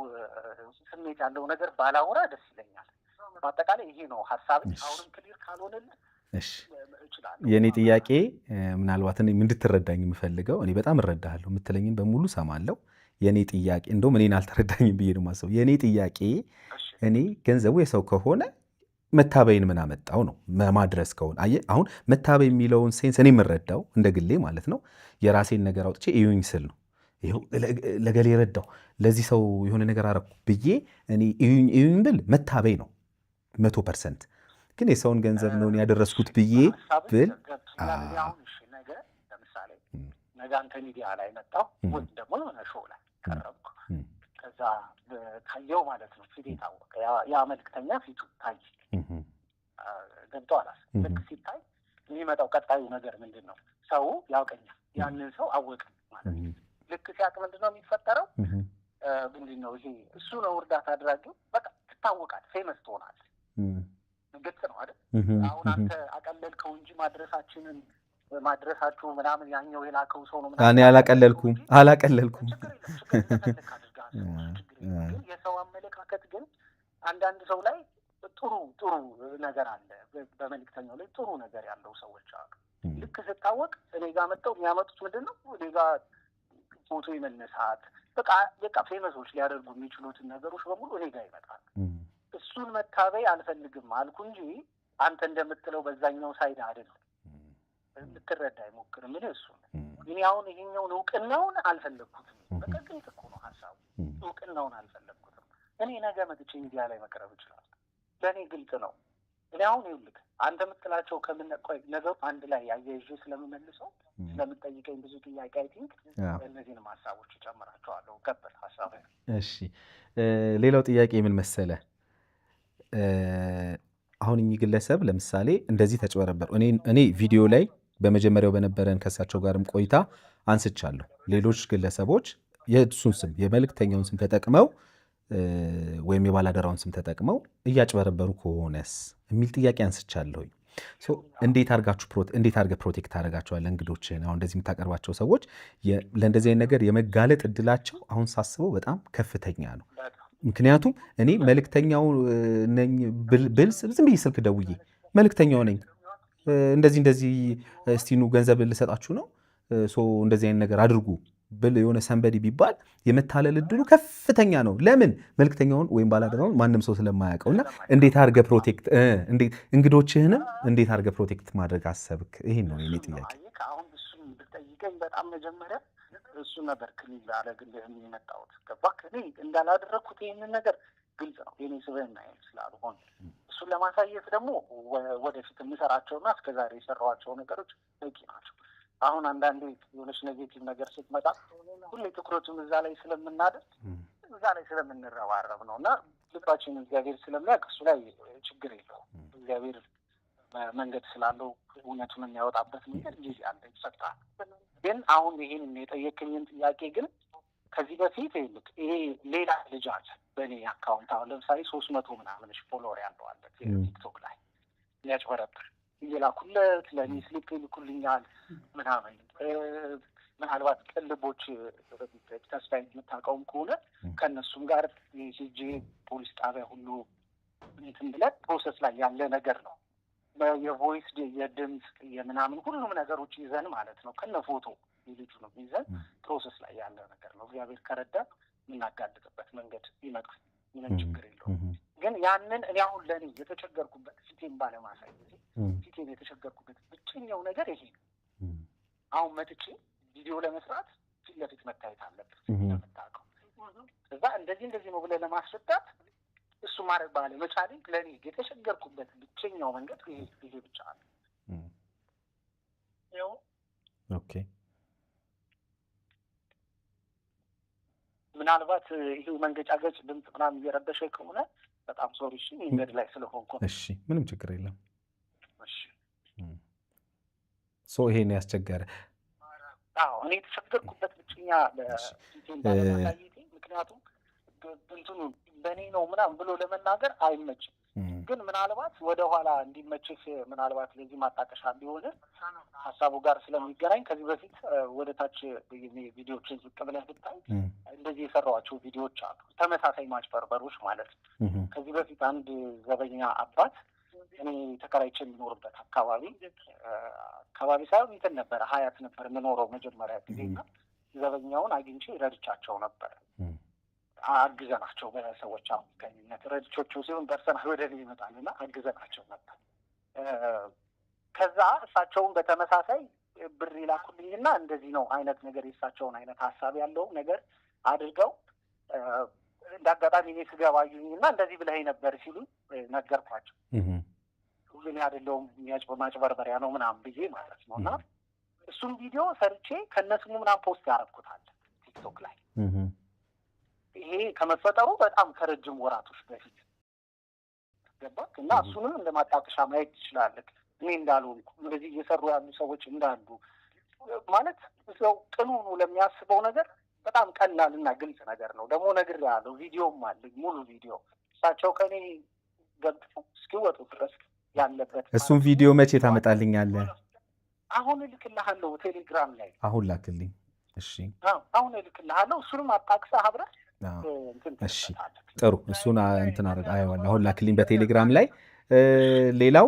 ስሜት ያለው ነገር ባላወራ ደስ ይለኛል። በአጠቃላይ ይሄ ነው ሀሳብ። አሁንም ክሊር ካልሆነልህ የእኔ ጥያቄ ምናልባት እኔ እንድትረዳኝ የምፈልገው እኔ በጣም እረዳሃለሁ የምትለኝን በሙሉ ሰማለሁ። የእኔ ጥያቄ እንደውም እኔን አልተረዳኝም ብዬ ነው የማስበው። የእኔ ጥያቄ እኔ ገንዘቡ የሰው ከሆነ መታበይን ምን አመጣው ነው ማድረስ ከሆነ አየህ፣ አሁን መታበይ የሚለውን ሴንስ እኔ የምረዳው እንደ ግሌ ማለት ነው የራሴን ነገር አውጥቼ እዩኝ ስል ነው። ይኸው ለገሌ ረዳው ለዚህ ሰው የሆነ ነገር አረኩ ብዬ እኔ እዩኝ ብል መታበይ ነው 100%። ግን የሰውን ገንዘብ ነው ያደረስኩት ብዬ ብል ለምሳሌ ነገ አንተ ሚዲያ ላይ መጣሁ ወይም ደግሞ የሆነ ሾው ላይ ቀረብኩ፣ ከዛ ታየው ማለት ነው ፊት የታወቀ ያ መልክተኛ ፊቱ ታይ ገብቶሃል። ልክ ሲታይ የሚመጣው ቀጣዩ ነገር ምንድን ነው? ሰው ያውቀኛል፣ ያንን ሰው አወቀ ማለት ነው። ልክ ሲያውቅ ምንድን ነው የሚፈጠረው? ምንድን ነው ይሄ? እሱ ነው እርዳታ አድራጊው። በቃ ትታወቃል፣ ፌመስ ትሆናለህ። ግልጽ ነው አይደል? አሁን አንተ አቀለልከው እንጂ ማድረሳችሁ ምናምን ያኛው የላከው ሰው ነው ምናምን። እኔ አላቀለልኩም። የሰው አመለካከት ግን አንዳንድ ሰው ላይ ጥሩ ነገር አለ በመልእክተኛው ላይ ጥሩ ነገር ያለው ሰዎች አሉ። ልክ ስታወቅ እኔ ጋር መጥተው የሚያመጡት ምንድን ነው? እኔ ጋር ፎቶ የመነሳት በቃ ፌመሶች ሊያደርጉ የሚችሉትን ነገሮች በሙሉ እኔ ጋር ይመጣል። እሱን መታበይ አልፈልግም አልኩ እንጂ አንተ እንደምትለው በዛኛው ሳይድ አይደለም። ልትረዳ አይሞክርም። ምን እሱ እኔ አሁን ይሄኛውን እውቅናውን አልፈለግኩትም። በቃ ግልጽ እኮ ነው ሀሳቡ። እውቅናውን አልፈለግኩትም። እኔ ነገ መጥቼ ሚዲያ ላይ መቅረብ እችላለሁ። ለእኔ ግልጽ ነው። እኔ አሁን ይኸውልህ አንተ የምትላቸው ቆይ ነገሩ አንድ ላይ አያይዤ ስለምመልሰው ስለምጠይቀኝ ብዙ ጥያቄ አይ ቲንክ እነዚህንም ሀሳቦች እጨምራቸዋለሁ። ቀጥል ሀሳብ። እሺ ሌላው ጥያቄ ምን መሰለ? አሁን እኚህ ግለሰብ ለምሳሌ እንደዚህ ተጭበረበሩ። እኔ ቪዲዮ ላይ በመጀመሪያው በነበረን ከሳቸው ጋርም ቆይታ አንስቻለሁ። ሌሎች ግለሰቦች የእሱን ስም የመልእክተኛውን ስም ተጠቅመው ወይም የባላደራውን ስም ተጠቅመው እያጭበረበሩ ከሆነስ የሚል ጥያቄ አንስቻለሁኝ። እንዴት አድርገህ ፕሮቴክት ታደርጋቸዋለህ እንግዶችን? አሁን እንደዚህ የምታቀርባቸው ሰዎች ለእንደዚህ አይነት ነገር የመጋለጥ እድላቸው አሁን ሳስበው በጣም ከፍተኛ ነው። ምክንያቱም እኔ መልእክተኛው ነኝ ብል ዝም ብዬ ስልክ ደውዬ መልእክተኛው ነኝ እንደዚህ እስቲኑ ገንዘብ ልሰጣችሁ ነው እንደዚህ አይነት ነገር አድርጉ ብል የሆነ ሰንበዲ ቢባል የመታለል እድሉ ከፍተኛ ነው። ለምን? መልእክተኛውን ወይም ባላደራውን ማንም ሰው ስለማያውቀውና እንዴት አድርገህ ፕሮቴክት እንግዶችህንም እንዴት አድርገህ ፕሮቴክት ማድረግ አሰብክ? ይሄን ነው የኔ ጥያቄ። አሁን እሱን ብጠይቀኝ በጣም መጀመሪያ እሱ ነበር ክሊል ላደርግልህ የመጣሁት። ገባህ? እኔ እንዳላደረግኩት ይህንን ነገር ግልጽ ነው። የኔ ስብዕና ስላልሆነ እሱን ለማሳየት ደግሞ ወደፊት የምሰራቸውና እስከዛሬ የሰራኋቸው ነገሮች በቂ ናቸው። አሁን አንዳንዴ የሆነች ኔጌቲቭ ነገር ስትመጣ ሁሌ ትኩረቱን እዛ ላይ ስለምናደርግ እዛ ላይ ስለምንረባረብ ነው እና ልባችን እግዚአብሔር ስለሚያውቅ እሱ ላይ ችግር የለውም። እግዚአብሔር መንገድ ስላለው እውነቱን የሚያወጣበት መንገድ ጊዜ አለ፣ ይሰጣል። ግን አሁን ይህን የጠየቅኝን ጥያቄ ግን ከዚህ በፊት ይሄ ሌላ ልጅ አለ በእኔ አካውንት አሁን ለምሳሌ 300 ምናምን ፎሎወር ያለው አለ ቲክቶክ ላይ የሚያጭበረብር እየላኩለት ለእኔ ስሊፕ ይልኩልኛል ምናምን። ምናልባት ቅልቦች ተስፋ የምታውቀውም ከሆነ ከእነሱም ጋር ሄጄ ፖሊስ ጣቢያ ሁሉ እንትን ብለን ፕሮሰስ ላይ ያለ ነገር ነው። የቮይስ የድምፅ የምናምን ሁሉም ነገሮች ይዘን ማለት ነው ከነ ፎቶ ልጁ ነው ይዘን ፕሮሰስ ላይ ያለ ነገር ነው። እግዚአብሔር ከረዳ የምናጋልጥበት መንገድ ይመጣል። ምንም ችግር የለውም። ግን ያንን እኔ አሁን ለእኔ የተቸገርኩበት ፊቴን ባለማሳየት ፊቴን የተቸገርኩበት ብቸኛው ነገር ይሄ ነው። አሁን መጥቼ ቪዲዮ ለመስራት ፊት ለፊት መታየት አለበት የምታውቀው። እዛ እንደዚህ ነው ብለህ ለማስረዳት እሱ ማድረግ ባለመቻሌ ለእኔ የተቸገርኩበት ብቸኛው መንገድ ይሄ ብቻ ነው። ኦኬ ምናልባት ይሄ መንገጫገጭ ድምፅ ምናምን እየረበሸ ከሆነ በጣም ሶሪ። እሺ መንገድ ላይ ስለሆንኩ። እሺ ምንም ችግር የለም። እሺ ይሄን ያስቸገረ እኔ የተቸገርኩበት ብቸኛ ለፊቴን ባለማሳየቴ፣ ምክንያቱም እንትኑ በእኔ ነው ምናምን ብሎ ለመናገር አይመችም። ግን ምናልባት ወደኋላ እንዲመችህ ምናልባት ለዚህ ማጣቀሻ እንዲሆን ሀሳቡ ጋር ስለሚገናኝ ከዚህ በፊት ወደ ታች ቪዲዮችን ዝቅ ብለህ ብታይ እንደዚህ የሰራኋቸው ቪዲዮዎች አሉ። ተመሳሳይ ማጭበርበሮች ማለት ነው። ከዚህ በፊት አንድ ዘበኛ አባት እኔ ተከራይቼ የሚኖርበት አካባቢ ሳይሆን እንትን ነበረ ሀያት ነበር የምኖረው መጀመሪያ ጊዜና ዘበኛውን አግኝቼ ረድቻቸው ነበር። አግዘናቸው በሰዎች አማካኝነት ረድቾቸው ሲሆን ፐርሰናል ወደ እኔ ይመጣልና አግዘናቸው ነበር። ከዛ እሳቸውን በተመሳሳይ ብር ይላኩልኝና እንደዚህ ነው አይነት ነገር የእሳቸውን አይነት ሀሳብ ያለው ነገር አድርገው እንደ አጋጣሚ እኔ ስገባዩኝና እንደዚህ ብለኸኝ ነበር ሲሉ ነገርኳቸው። ሁሉን አይደለሁም ማጭበርበሪያ ነው ምናምን ብዬ ማለት ነው። እና እሱም ቪዲዮ ሰርቼ ከነስሙ ምናምን ፖስት ያደረኩታል ቲክቶክ ላይ። ይሄ ከመፈጠሩ በጣም ከረጅም ወራቶች በፊት ገባክ? እና እሱንም እንደማጣቀሻ ማየት ትችላለህ። እኔ እንዳልሆንኩ እንደዚህ እየሰሩ ያሉ ሰዎች እንዳሉ ማለት ሰው ቅኑ ለሚያስበው ነገር በጣም ቀላል እና ግልጽ ነገር ነው። ደግሞ ነግሬሃለሁ፣ ቪዲዮም አለኝ ሙሉ ቪዲዮ እሳቸው ከኔ ገብተው እስኪወጡ ድረስ ያለበት። እሱም ቪዲዮ መቼ ታመጣልኛለህ? አሁን እልክልሃለሁ ቴሌግራም ላይ። አሁን ላክልኝ። እሺ አሁን እልክልሃለሁ። እሱንም አጣቅሰህ አብረህ እሺ ጥሩ እሱን እንትን አየዋለሁ አሁን ላክልኝ በቴሌግራም ላይ ሌላው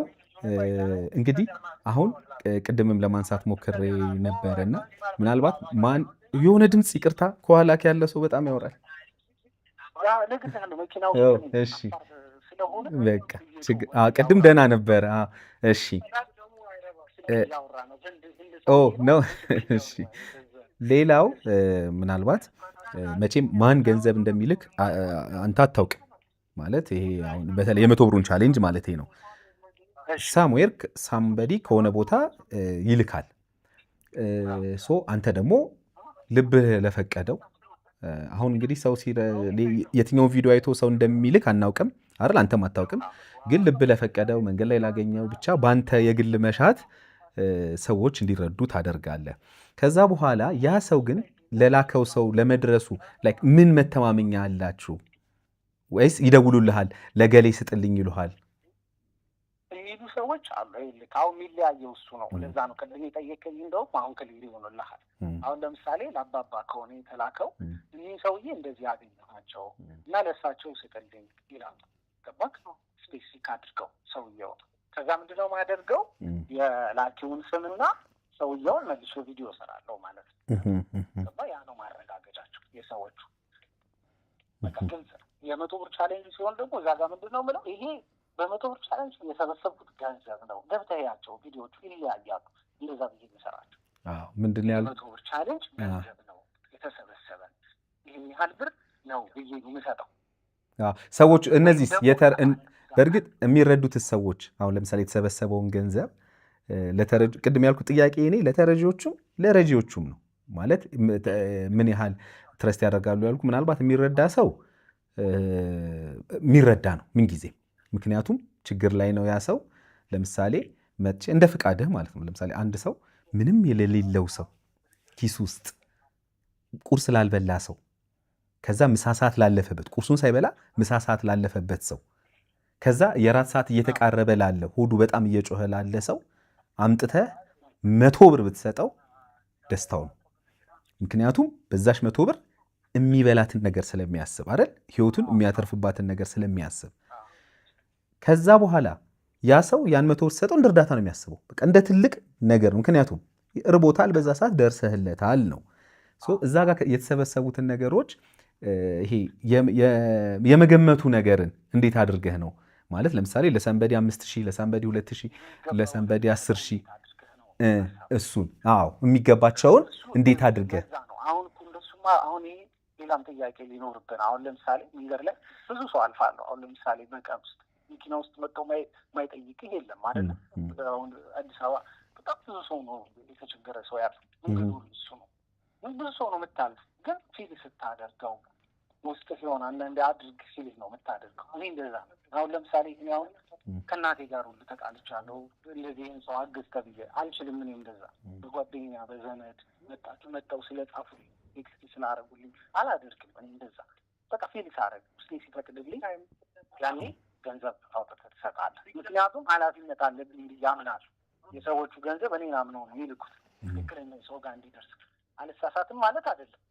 እንግዲህ አሁን ቅድምም ለማንሳት ሞክሬ ነበርና ምናልባት ማን የሆነ ድምፅ ይቅርታ ከኋላ ያለ ሰው በጣም ያወራል እሺ በቃ ቅድም ደህና ነበር እሺ ነው እሺ ሌላው ምናልባት መቼም ማን ገንዘብ እንደሚልክ አንተ አታውቅም ማለት ይሄ አሁን በተለይ የ100 ብሩን ቻሌንጅ ማለት ነው ሳምዌር ሳምበዲ ከሆነ ቦታ ይልካል ሶ አንተ ደግሞ ልብህ ለፈቀደው አሁን እንግዲህ ሰው የትኛው ቪዲዮ አይቶ ሰው እንደሚልክ አናውቅም አይደል አንተም አታውቅም ግን ልብ ለፈቀደው መንገድ ላይ ላገኘው ብቻ ባንተ የግል መሻት ሰዎች እንዲረዱ ታደርጋለህ ከዛ በኋላ ያ ሰው ግን ለላከው ሰው ለመድረሱ ላይክ ምን መተማመኛ አላችሁ ወይስ ይደውሉልሃል ለገሌ ስጥልኝ ይሉሃል የሚሉ ሰዎች አሉ ልካው የሚለያየው እሱ ነው ለዛ ነው ከዚህ የጠየቀኝ እንደውም አሁን ከሊሪ ሆኖልሃል አሁን ለምሳሌ ለአባባ ከሆነ የተላከው እኚህ ሰውዬ እንደዚህ ያገኘኋቸው እና ለእሳቸው ስጥልኝ ይላል ገባክ ስፔሲፊክ አድርገው ሰውየው ከዛ ምንድነው ማደርገው የላኪውን ስምና ሰውየውን መልሶ ቪዲዮ ሰራለው ማለት ነው ገባ ያ ነው ማረጋገጫቸው የሰዎቹ በቃ ግልጽ የ100 ብር ቻሌንጅ ሲሆን ደግሞ እዛ ጋር ምንድነው ምለው ይሄ በ100 ብር ቻሌንጅ የሰበሰብኩት ገንዘብ ነው ገብተያቸው ቪዲዮቹ ይለያያሉ እንደዛ ብዬ መሰራቸው ምንድነው ያለው 100 ብር ቻሌንጅ ገንዘብ ነው የተሰበሰበ ይሄን ያህል ብር ነው ብዬ የምሰጠው ሰዎች እነዚህ በእርግጥ የሚረዱት ሰዎች አሁን ለምሳሌ የተሰበሰበውን ገንዘብ ቅድም ያልኩት ጥያቄ እኔ ለተረጂዎቹም ለረጂዎቹም ነው ማለት ምን ያህል ትረስት ያደርጋሉ ያልኩ ምናልባት የሚረዳ ሰው የሚረዳ ነው ምን ጊዜ ምክንያቱም ችግር ላይ ነው ያ ሰው ለምሳሌ መጥቼ እንደ ፍቃድህ ማለት ነው ለምሳሌ አንድ ሰው ምንም የሌለው ሰው ኪስ ውስጥ ቁርስ ላልበላ ሰው ከዛ ምሳ ሰዓት ላለፈበት ቁርሱን ሳይበላ ምሳ ሰዓት ላለፈበት ሰው ከዛ የራት ሰዓት እየተቃረበ ላለ ሆዱ በጣም እየጮኸ ላለ ሰው አምጥተህ 100 ብር ብትሰጠው ደስታው ነው ምክንያቱም በዛሽ 100 ብር የሚበላትን ነገር ስለሚያስብ አይደል ህይወቱን የሚያተርፍባትን ነገር ስለሚያስብ ከዛ በኋላ ያ ሰው ያን 100 ብር ሰጠው እንደ እርዳታ ነው የሚያስበው በቃ እንደ ትልቅ ነገር ምክንያቱም እርቦታል በዛ ሰዓት ደርሰህለታል ነው እዛ ጋር የተሰበሰቡትን ነገሮች ይሄ የመገመቱ ነገርን እንዴት አድርገህ ነው ማለት ለምሳሌ ለሰንበዲ 5000 ለሰንበዲ 2000 ለሰንበዲ 10000 እሱን የሚገባቸውን እንዴት አድርገህ አሁን እንደሱማ አሁን ሌላም ጥያቄ ሊኖርብን አሁን ለምሳሌ መንገድ ላይ ብዙ ሰው አልፋለሁ አሁን ለምሳሌ በቀን ውስጥ መኪና ውስጥ መጥተው ማይጠይቅህ የለም አይደል አሁን አዲስ አበባ በጣም ብዙ ሰው ነው የተቸገረ ሰው ያለው መንገዱ እሱ ነው ብዙ ሰው ነው የምታልፍ ግን ፊል ስታደርገው ውስጥ ሲሆን አንዳንዴ አድርግ ሲል ነው የምታደርገው እኔ እንደዛ አሁን ለምሳሌ እኔ አሁን ከእናቴ ጋር ሁሉ ተጣልቻለሁ እንደዚህን ሰው አግዝ ተብዬ አልችልም እኔ እንደዛ በጓደኛ በዘመድ መጣው ስለጻፉ ቴክስት ስላደረጉልኝ አላደርግም እኔ እንደዛ በቃ ፊል ሳደርግ ውስጤ ሲፈቅድልኝ ያኔ ገንዘብ አውጥተህ ትሰጣለህ ምክንያቱም ኃላፊነት አለብኝ ብዬ አምናለሁ የሰዎቹ ገንዘብ እኔን አምነው ነው የሚልኩት ትክክለኛ ሰው ጋር እንዲደርስ አልሳሳትም ማለት አይደለም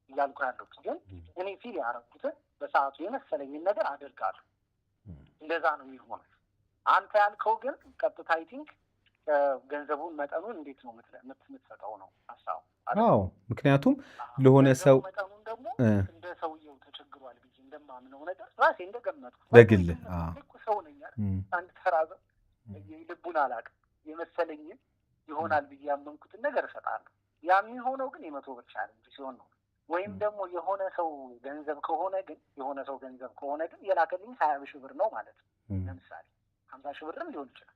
እያልኩ ያለሁት ግን እኔ ፊል ያደረኩትን በሰዓቱ የመሰለኝን ነገር አደርጋለሁ እንደዛ ነው የሚሆነው አንተ ያልከው ግን ቀጥታ አይ ቲንክ ገንዘቡን መጠኑን እንዴት ነው የምትሰጠው ነው ሀሳቡ ምክንያቱም ለሆነ ሰው መጠኑን ደግሞ እንደ ሰውየው ተቸግሯል ብዬ እንደማምነው ነገር ራሴ እንደገመጥኩት በግል ሰው ነኝ አንድ ተራዘ ልቡን አላውቅም የመሰለኝን ይሆናል ብዬ ያመንኩትን ነገር እሰጣለሁ ያ የሚሆነው ግን የ100 ብር ቻሌንጅ ሲሆን ነው ወይም ደግሞ የሆነ ሰው ገንዘብ ከሆነ ግን የላከልኝ 20 ሺህ ብር ነው ማለት ነው ለምሳሌ 50 ሺህ ብርም ሊሆን ይችላል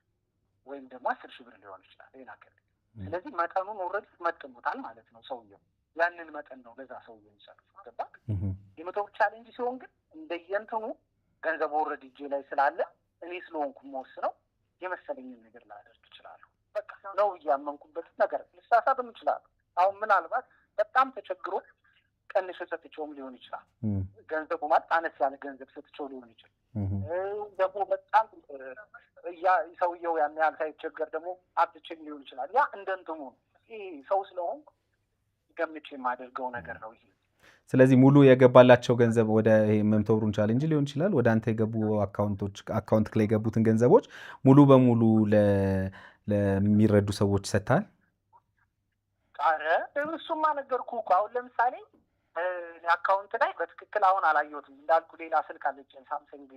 ወይም ደግሞ 10 ሺህ ብር ሊሆን ይችላል የላከልኝ ስለዚህ መጠኑን ኦልሬዲ መጥኖታል ማለት ነው ሰውየው ያንን መጠን ነው ለዛ ሰውየው የሚሰጡት ገባክ የ100 ብር ቻሌንጅ ሲሆን ግን እንደየንተሙ ገንዘብ ኦልሬዲ እጄ ላይ ስላለ እኔ ስለሆንኩ የምወስነው የመሰለኝን ነገር ላደርግ እችላለሁ በቃ ነው ያመንኩበት ነገር ልሳሳትም እችላለሁ አሁን ምናልባት በጣም ተቸግሮ ቀንሽ ሰጥቼውም ሊሆን ይችላል ገንዘቡ ማለት አነስ ያለ ገንዘብ ሰጥቼው ሊሆን ይችላል ደግሞ በጣም ሰውየው ያን ያህል ሳይቸገር ደግሞ አብችም ሊሆን ይችላል ያ እንደንትሙ ይሄ ሰው ስለሆንኩ ገምቼ የማደርገው ነገር ነው ይሄ ስለዚህ ሙሉ የገባላቸው ገንዘብ ወደ ይሄ 100 ብሩን ቻሌንጅ ሊሆን ይችላል ወደ አንተ የገቡ አካውንት ላይ የገቡትን ገንዘቦች ሙሉ በሙሉ ለሚረዱ ሰዎች ሰጥተሃል? ኧረ እሱማ ነገርኩህ እኮ። አሁን ለምሳሌ አካውንት ላይ በትክክል አሁን አላየሁትም እንዳልኩ ሌላ ስልክ አለችኝ ሳምሰንግ።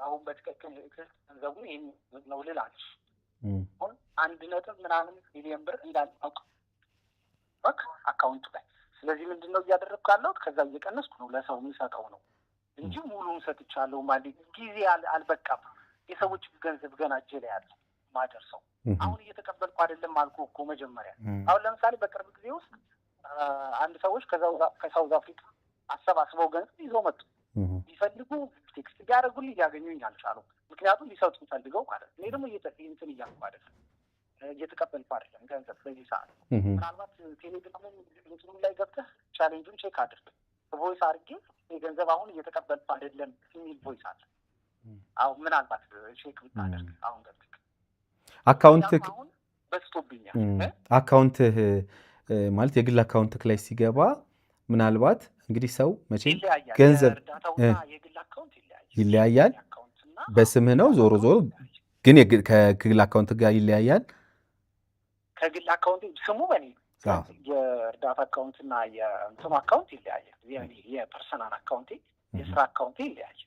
አሁን በትክክል ገንዘቡ ይሄን ነው ልላችሁ አሁን 1 ሚሊዮን ብር እንዳልኩ በቃ አካውንቱ ላይ። ስለዚህ ምንድነው እያደረግኩ ያለሁት ከዛ እየቀነስኩ ነው ለሰው የሚሰጠው ነው እንጂ ሙሉውን ሰጥቻለሁ ማለት ጊዜ አልበቃም። የሰዎች ገንዘብ ገና እጄ ላይ ያለ ማደርሰው አሁን እየተቀበልኩ አይደለም አልኩህ እኮ መጀመሪያ። አሁን ለምሳሌ በቅርብ ጊዜ ውስጥ አንድ ሰዎች ከሳውዝ አፍሪካ አሰባስበው ገንዘብ ይዘው መጡ። ቢፈልጉ ቴክስት ቢያደርጉልኝ ሊያገኙኝ አልቻሉም። ምክንያቱም ሊሰጡ ፈልገው ማለት ነው። እኔ ደግሞ እንትን እያልኩ አይደለም እየተቀበልኩ አይደለም ገንዘብ በዚህ ሰዓት። ምናልባት ቴሌግራም እንትኑ ላይ ገብተህ ቻሌንጁን ቼክ አድርግ። ቮይስ አድርጌ የገንዘብ አሁን እየተቀበልኩ አይደለም የሚል ቮይስ አለ። አሁን ምናልባት ቼክ ብታደርግ አሁን ገብተህ አካውንትህ አሁን በስቶብኛል። አካውንትህ ማለት የግል አካውንትህ ላይ ሲገባ ምናልባት እንግዲህ ሰው መቼም ገንዘብ የግል አካውንት ይለያያል። በስምህ ነው ዞሮ ግን ከግል አካውንት ጋር ይለያያል። ከግል አካውንት ስሙ በኔ የእርዳታ አካውንትና የእንትኑ አካውንት ይለያያል። የፐርሰናል አካውንቴ የስራ አካውንቴ ይለያያል።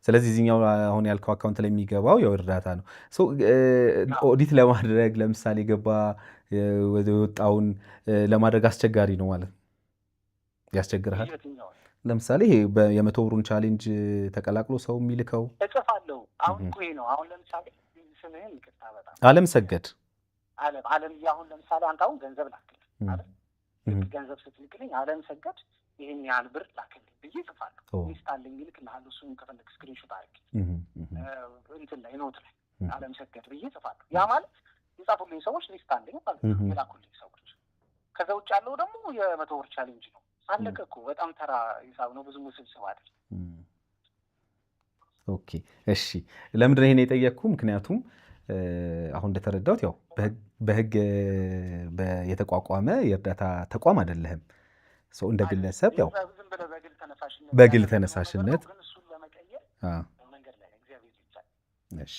ስለዚህ እዚህኛው አሁን ያልከው አካውንት ላይ የሚገባው ያው እርዳታ ነው። ኦዲት ለማድረግ ለምሳሌ ገባ የወጣውን ለማድረግ አስቸጋሪ ነው ማለት ነው። ያስቸግርሃል። ለምሳሌ ይሄ የ100 ብሩን ቻሌንጅ ተቀላቅሎ ሰው የሚልከው እጽፋለሁ። አሁን እኮ ይሄ ነው። አሁን ለምሳሌ ስምህን ይቅርታ በጣም አለም ሰገድ አለም አሁን ለምሳሌ አንተ አሁን ገንዘብ ላክልኝ አይደል? ገንዘብ ስትልክልኝ አለም ሰገድ ይሄን ያህል ብር ላክልኝ ብዬ እጽፋለሁ። ሊስት አለኝ እልክልሃለሁ። እሱን ከፈለክ ስክሪንሾት አድርግ እንትን ላይ ኖት ላይ አለም ሰገድ ብዬ እጽፋለሁ። ያ ማለት የጻፉልኝ ሰዎች ሊስት አለኝ ማለት ነው፣ የላኩልኝ ሰዎች። ከዛ ውጭ ያለው ደግሞ የ100 ብር ቻሌንጅ ነው። አለቀ እኮ። በጣም ተራ ሂሳብ ነው፣ ብዙ ውስብስብ አይደል። ኦኬ እሺ። ለምንድን ነው ይሄን የጠየቅኩ? ምክንያቱም አሁን እንደተረዳሁት ያው በህግ የተቋቋመ የእርዳታ ተቋም አይደለህም። ሰው እንደ ግለሰብ ያው በግል ተነሳሽነት እሺ።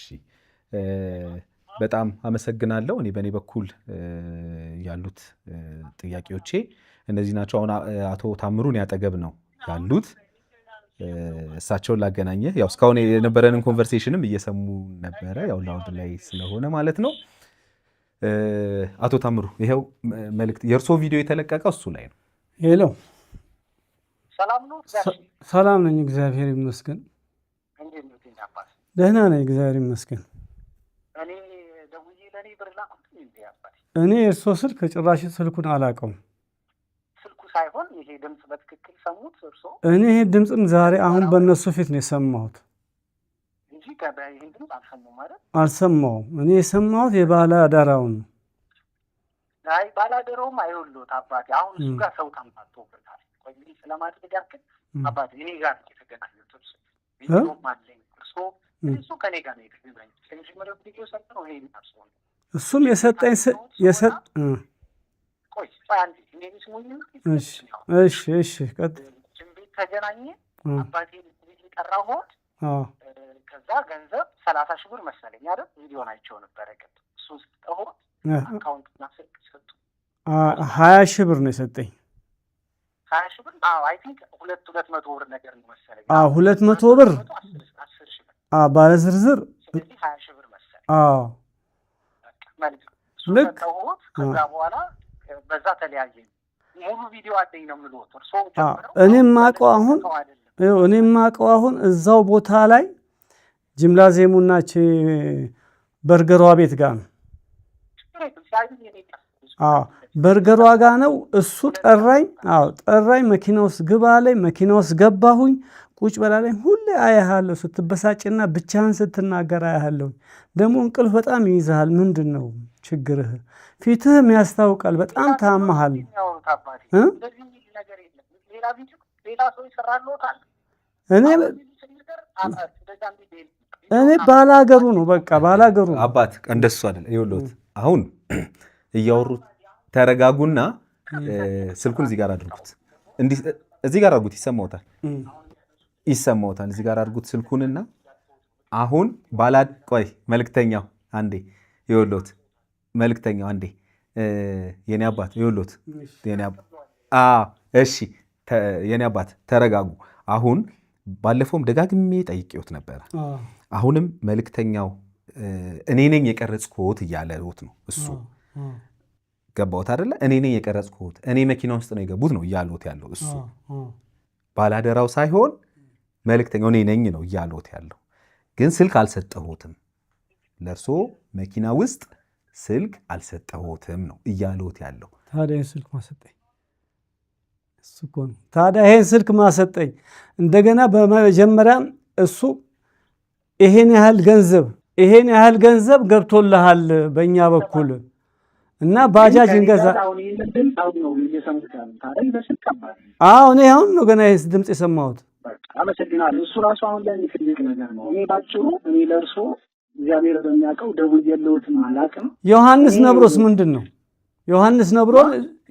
በጣም አመሰግናለሁ። እኔ በእኔ በኩል ያሉት ጥያቄዎቼ እነዚህ ናቸው። አሁን አቶ ታምሩን ያጠገብ ነው ያሉት። እሳቸውን ላገናኘህ ያው እስካሁን የነበረንን ኮንቨርሴሽንም እየሰሙ ነበረ፣ ያው ላውድ ላይ ስለሆነ ማለት ነው። አቶ ታምሩ ይሄው መልእክት የእርሶ ቪዲዮ የተለቀቀው እሱ ላይ ነው። ሄሎ፣ ሰላም ነው? ሰላም ነኝ፣ እግዚአብሔር ይመስገን። ደህና ነኝ፣ እግዚአብሔር ይመስገን። እኔ የእርሶ ስልክ ጭራሽ ስልኩን አላውቀውም። ስልኩ ሳይሆን ይሄ ድምፅ በትክክል ሰሙት እርሶ? እኔ ይሄ ድምፅም ዛሬ አሁን በእነሱ ፊት ነው የሰማሁት እንጂ ይሄን ድምፅ አልሰማሁም ማለት አልሰማሁም። እኔ የሰማሁት የባለ አደራውን ነው። አይ ባለ አደራውም አይወሉት አባቴ። አሁን እሱ ጋር ሰው ታምጣቶበታል። ቆይ እንግዲህ ስለማድረግ ያክል አባቴ እኔ ጋር የተገናኙት እርሶ ቪዲዮም አለኝ። እርሶ ከኔ ጋር ነው የተገናኙት። ከመጀመሪያው ቪዲዮ ሰርተው ይሄ ይታርሶ እሱም የሰጠኝ እሺ ተገናኘ። አባቴ ጠራሁት። ከዛ ገንዘብ 30 ሺህ ብር መሰለኝ አይደል? ቪዲዮን አይቼው ነበረ። እሱ ስጠሁት አካውንትና ስልክ ሰጡ። 20 ሺህ ብር ነው የሰጠኝ። 20 ሺህ ብር? አዎ አይ ቲንክ 200 ብር ነገር ነው መሰለኝ። 200 ብር 10 ሺህ ብር ባለ ዝርዝር። ስለዚህ 20 ሺህ ብር መሰለኝ። ልክ ከዛ በኋላ በዛ ተለያየ። ሙሉ ቪዲዮ አለኝ ነው የምልዎት። እርሶ እኔም የማውቀው አሁን እዛው ቦታ ላይ ጂምናዚየሙና በርገሯ ቤት ጋር ነው። በርገሯ ጋር ነው። እሱ ጠራኝ። ጠራኝ። መኪና ውስጥ ግባ ላይ መኪና ውስጥ ገባሁኝ። ቁጭ በላ ላይ ሁሌ አያሃለሁ ስትበሳጭና ብቻህን ስትናገር አያሃለሁ። ደግሞ እንቅልፍ በጣም ይይዝሃል። ምንድን ነው ችግርህ? ፊትህም ያስታውቃል። በጣም ታመሃል። እኔ ባላገሩ ነው በቃ ባላገሩ ነው። አባት እንደሱ አይደል። ይኸውልዎት አሁን እያወሩት ተረጋጉና ስልኩን እዚህ ጋር አድርጉት። እዚህ ጋር አድርጉት ይሰማዎታል እዚህ ጋር አድርጉት ስልኩንና አሁን ቆይ መልክተኛው አንዴ ይወሎት መልክተኛው አንዴ የኔ አባት ይወሎት እሺ የኔ አባት ተረጋጉ አሁን ባለፈውም ደጋግሜ ጠይቄዎት ነበር አሁንም መልክተኛው እኔ ነኝ የቀረጽኩት እያለዎት ነው እሱ ገባዎት አይደለ እኔ ነኝ የቀረጽኩት እኔ መኪና ውስጥ ነው የገቡት ነው እያለዎት ያለው እሱ ባላደራው ሳይሆን መልክተኛው እኔ ነኝ ነው እያለዎት ያለው ግን ስልክ አልሰጠሁትም ለርሶ መኪና ውስጥ ስልክ አልሰጠሁትም ነው እያለዎት ያለው ታዲያ ስልክ ማሰጠኝ እሱ እኮ ነው ታዲያ ይሄን ስልክ ማሰጠኝ እንደገና በመጀመሪያ እሱ ይሄን ያህል ገንዘብ ገብቶልሃል በእኛ በኩል እና ባጃጅ እንገዛ እኔ አሁን ነው ገና ይሄን ድምፅ የሰማሁት አመሰግናለሁ እሱ ራሱ አሁን ላይ ትልቅ ነገር ነው እኔ ባጭሩ እኔ ለእርሶ እግዚአብሔር በሚያውቀው ደውዬልዎትም አላውቅም ዮሐንስ ነብሮስ ምንድን ነው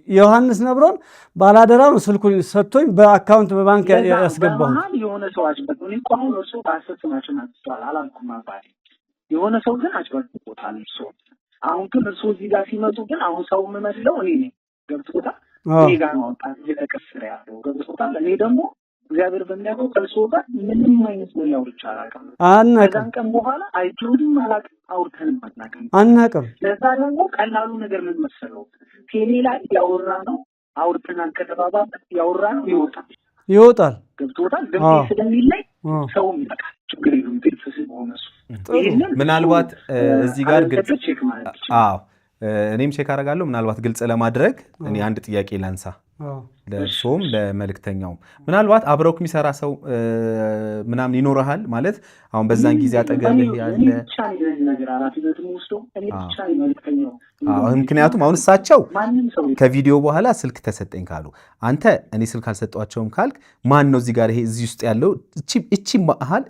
ዮሐንስ ነብሮን ባላደራው ነው ስልኩን ሰጥቶኝ በአካውንት በባንክ ያስገባው የሆነ ሰው አጭበርብሮኝ እኮ አሁን እርሶ በሐሰት ስማችን አጥቷል አላልኩም አባቴ የሆነ ሰው ግን አጭበርብሮታል እርሶ አሁን ግን እርሶ እዚህ ጋር ሲመጡ ግን አሁን ሰው የምመስለው እኔ ነኝ ገብቶታል እኔ ጋር ነው እየተቀሰረ ያለው ገብቶታል እኔ ደግሞ እግዚአብሔር በሚያውቀው ከእርሶ ጋር ምንም አይነት ነው ያውርቻ አናውቅም ቀን በኋላ አይጆድም አናውቅም ለዛ ደግሞ ቀላሉ ነገር ምን መሰለው ቴሌ ላይ ያወራ ነው አውርተናል ከተባባል ያወራ ነው ይወጣል ገብቶታል ደግሞ ስለሚለይ ሰው ይበቃል ችግር የለም ቤተሰብ ሆነሱ ምናልባት እዚህ ጋር ግልጽ እኔም ቼክ አደርጋለሁ ምናልባት ግልጽ ለማድረግ እኔ አንድ ጥያቄ ላንሳ ለሶም ለመልክተኛው ምናልባት አብረውክ የሚሰራ ሰው ምናምን ይኖርሃል ማለት አሁን በዛን ጊዜ አጠገብህ ያለ ምክንያቱም አሁን እሳቸው ከቪዲዮ በኋላ ስልክ ተሰጠኝ ካሉ አንተ እኔ ስልክ አልሰጧቸውም ካልክ ማን ነው እዚህ ጋር ይሄ እዚህ ውስጥ ያለው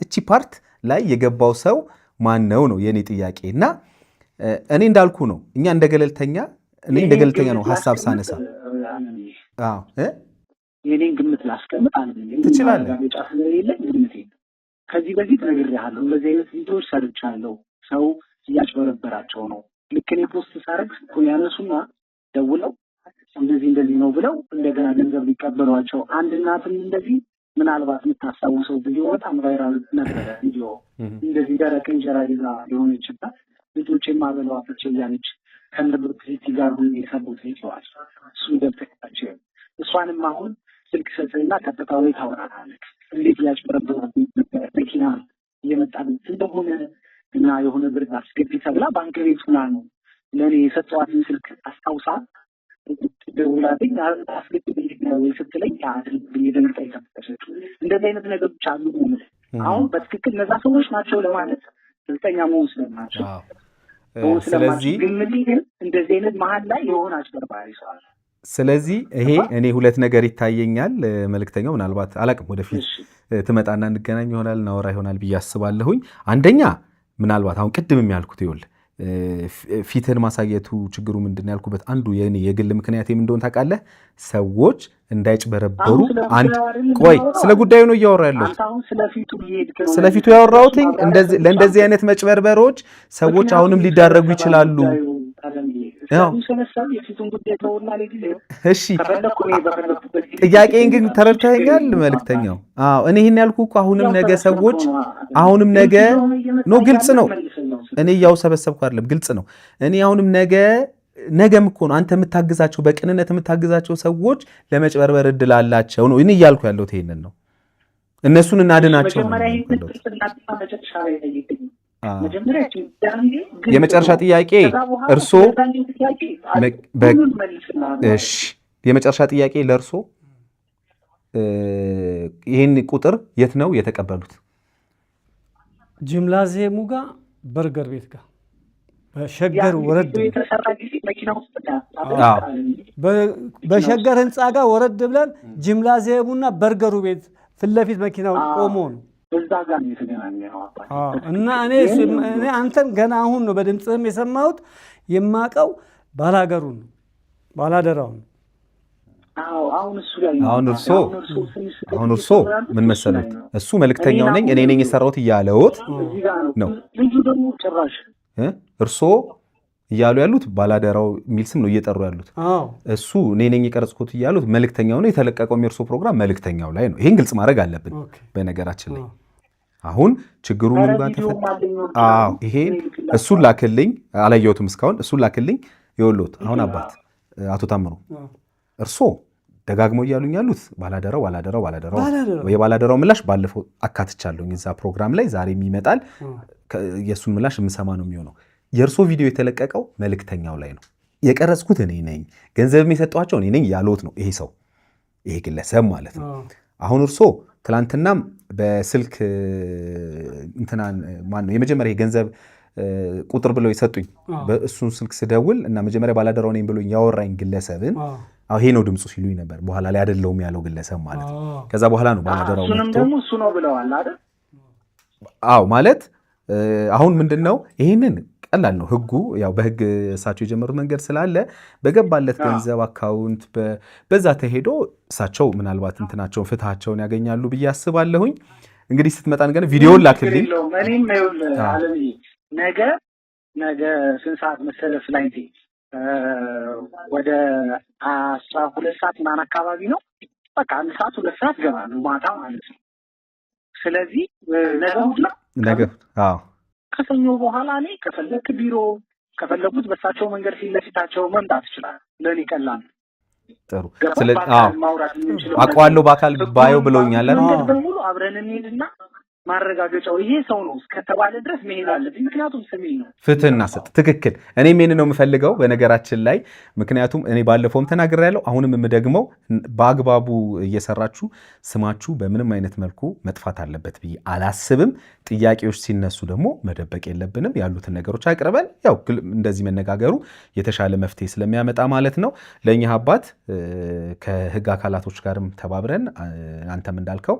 እቺ ፓርት ላይ የገባው ሰው ማን ነው የኔ ጥያቄ እና እኔ እንዳልኩ ነው እኛ እንደገለልተኛ ነው ሐሳብ ሳነሳ የኔን ግምት ላስቀምጥ ትችላለህ ከዚህ በፊት ነግሬሃለሁ እንደዚህ አይነት ቪዲዮዎች ሰርቻለሁ ሰው እያጭበረበራቸው ነው ልክ እኔ ፖስት ሳረግ ያነሱና ደውለው እንደዚህ ነው ብለው እንደገና ገንዘብ ሊቀበሏቸው አንድ እናትም እንደዚህ ምናልባት የምታስታውሰው ቪዲዮ በጣም ቫይራል ነበረ ቪዲዮ እንደዚህ ደረቅ እንጀራ ይዛ የሆነችበት ልጆች የማበሏቸው እያለች ከነብሩክ ጋር የሰቡት ይተዋል እሱ ደብተካቸው እሷንም አሁን ስልክ ሰጥና ቀጥታ ወይ ታወራታለች እንዴት ያጭበረበሩ መኪና እየመጣን እንደሆነ እና የሆነ ብር አስገቢ ተብላ ባንክ ቤት ሆና ነው ለኔ የሰጠዋትን ስልክ አስታውሳ ደውላልኝ አስገቢ ነው ስትለኝ አድርግ በየደንታ ይተፈተሽ እንደዚህ አይነት ነገሮች አሉ አሁን በትክክል እነዛ ሰዎች ናቸው ለማለት እርግጠኛ መሆን ስለማቸው ስለዚህ እንደዚህ አይነት መሀል ላይ የሆነ አጭበርባሪ ሰው አለ ስለዚህ ይሄ እኔ ሁለት ነገር ይታየኛል መልክተኛው ምናልባት አላቅም ወደፊት ትመጣና እንገናኝ ይሆናል ናወራ ይሆናል ብዬ አስባለሁኝ አንደኛ ምናልባት አሁን ቅድም ያልኩት ይወል ፊትን ማሳየቱ ችግሩ ምንድነው ያልኩበት አንዱ የኔ የግል ምክንያት እንደሆነ ታውቃለህ ሰዎች እንዳይጭበረበሩ አንድ ቆይ ስለ ጉዳዩ ነው እያወራ ያለው ስለ ፊቱ ያወራሁት ለእንደዚህ አይነት መጭበርበሮች ሰዎች አሁንም ሊዳረጉ ይችላሉ እሺ ጥያቄን ግን ተረድተኸኛል መልክተኛው እኔ ይሄን ያልኩህ እኮ አሁንም ነገ ነው ግልጽ ነው እኔ ያው ሰበሰብኩ አይደለም ግልጽ ነው እኔ አሁንም ነገም እኮ ነው አንተ የምታግዛቸው በቅንነት የምታግዛቸው ሰዎች ለመጭበርበር እድል አላቸው ነው እኔ እያልኩ ያለሁት ይሄንን ነው እነሱን እናድናቸው የመጨረሻ ጥያቄ እርሶ እሺ የመጨረሻ ጥያቄ ለእርሶ ይሄን ቁጥር የት ነው የተቀበሉት ጅምላዜሙ ጋር በርገር ቤት ጋር በሸገር ወረድ በሸገር ህንፃ ጋር ወረድ ብለን ጅምላዜሙና በርገሩ ቤት ፊት ለፊት መኪናው ቆሞ ነው እዛ ጋር ነው የተገናኘው እና እኔ አንተን ገና አሁን ነው በድምጽህም የሰማሁት የማቀው ባላገሩን ባላደራውን አሁን እርሶ ምን መሰሉት እሱ መልእክተኛው ነኝ እኔ ነኝ የሰራሁት እያለውት ነው ልጁ ደግሞ ጭራሽ እርሶ እያሉ ያሉት ባላደራው የሚል ስም ነው እየጠሩ ያሉት እሱ እኔ ነኝ የቀረጽኩት እያሉት መልእክተኛው ነው የተለቀቀው የእርሶ ፕሮግራም መልእክተኛው ላይ ነው ይሄን ግልጽ ማድረግ አለብን በነገራችን ላይ አሁን ችግሩ ምን ጋር ይሄ እሱን ላክልኝ አላየሁትም እስካሁን እሱን ላክልኝ ይወሎት አሁን አባት አቶ ታምሩ እርሶ ደጋግሞ እያሉኝ ያሉት ባላደራው የባላደራው ምላሽ ባለፈው አካትቻለሁኝ እዛ ፕሮግራም ላይ ዛሬም ይመጣል የሱን ምላሽ የምሰማ ነው የሚሆነው የእርሶ ቪዲዮ የተለቀቀው መልእክተኛው ላይ ነው የቀረጽኩት እኔ ነኝ ገንዘብም የሰጠኋቸው እኔ ነኝ ያሉት ነው ይሄ ሰው ይሄ ግለሰብ ማለት ነው አሁን እርሶ ትላንትናም በስልክ እንትናን ማን ነው የመጀመሪያ የገንዘብ ቁጥር ብለው ይሰጡኝ በእሱን ስልክ ስደውል እና መጀመሪያ ባላደራው ነኝ ብሎኝ ያወራኝ ግለሰብን አው ይሄ ነው ድምጹ ሲሉኝ ነበር በኋላ ላይ አይደለም ያለው ግለሰብ ማለት ነው ከዛ በኋላ ነው ባላደራው እሱንም ደግሞ እሱ ነው ብለዋል አይደል አው ማለት አሁን ምንድነው ይሄንን ቀላል ነው ህጉ ያው በህግ እሳቸው የጀመሩት መንገድ ስላለ በገባለት ገንዘብ አካውንት በዛ ተሄዶ እሳቸው ምናልባት እንትናቸውን ፍትሃቸውን ያገኛሉ ብዬ አስባለሁኝ እንግዲህ ስትመጣ ነገር ቪዲዮውን ላክልኝ እኔም ነው አለኝ ነገ ስንት ሰዓት መሰለህ ፍላይት ወደ 12 ሰዓት ማን አካባቢ ነው በቃ 1 ሰዓት 2 ሰዓት ገባሉ ማታ ማለት ነው ስለዚህ ነገ ከሰኞ በኋላ ላይ ከፈለክ ቢሮ ከፈለጉት በሳቸው መንገድ ሲለፊታቸው መምጣት ይችላል ለኔ ቀላል ጥሩ ስለዚህ አቋለው በአካል ባየው ብለውኛል አይደል በሙሉ አብረን እንሄድና ማረጋገጫው ይሄ ሰው ነው እስከተባለ ድረስ መሄድ አለብኝ ምክንያቱም ስሜ ነው ፍትህና ሰጥ ትክክል እኔ ምን ነው የምፈልገው በነገራችን ላይ ምክንያቱም እኔ ባለፈውም ተናግሬያለሁ አሁንም የምደግመው በአግባቡ እየሰራችሁ ስማችሁ በምንም አይነት መልኩ መጥፋት አለበት ብዬ አላስብም ጥያቄዎች ሲነሱ ደግሞ መደበቅ የለብንም ያሉትን ነገሮች አቅርበን ያው እንደዚህ መነጋገሩ የተሻለ መፍትሄ ስለሚያመጣ ማለት ነው ለኛ አባት ከህግ አካላቶች ጋርም ተባብረን አንተም እንዳልከው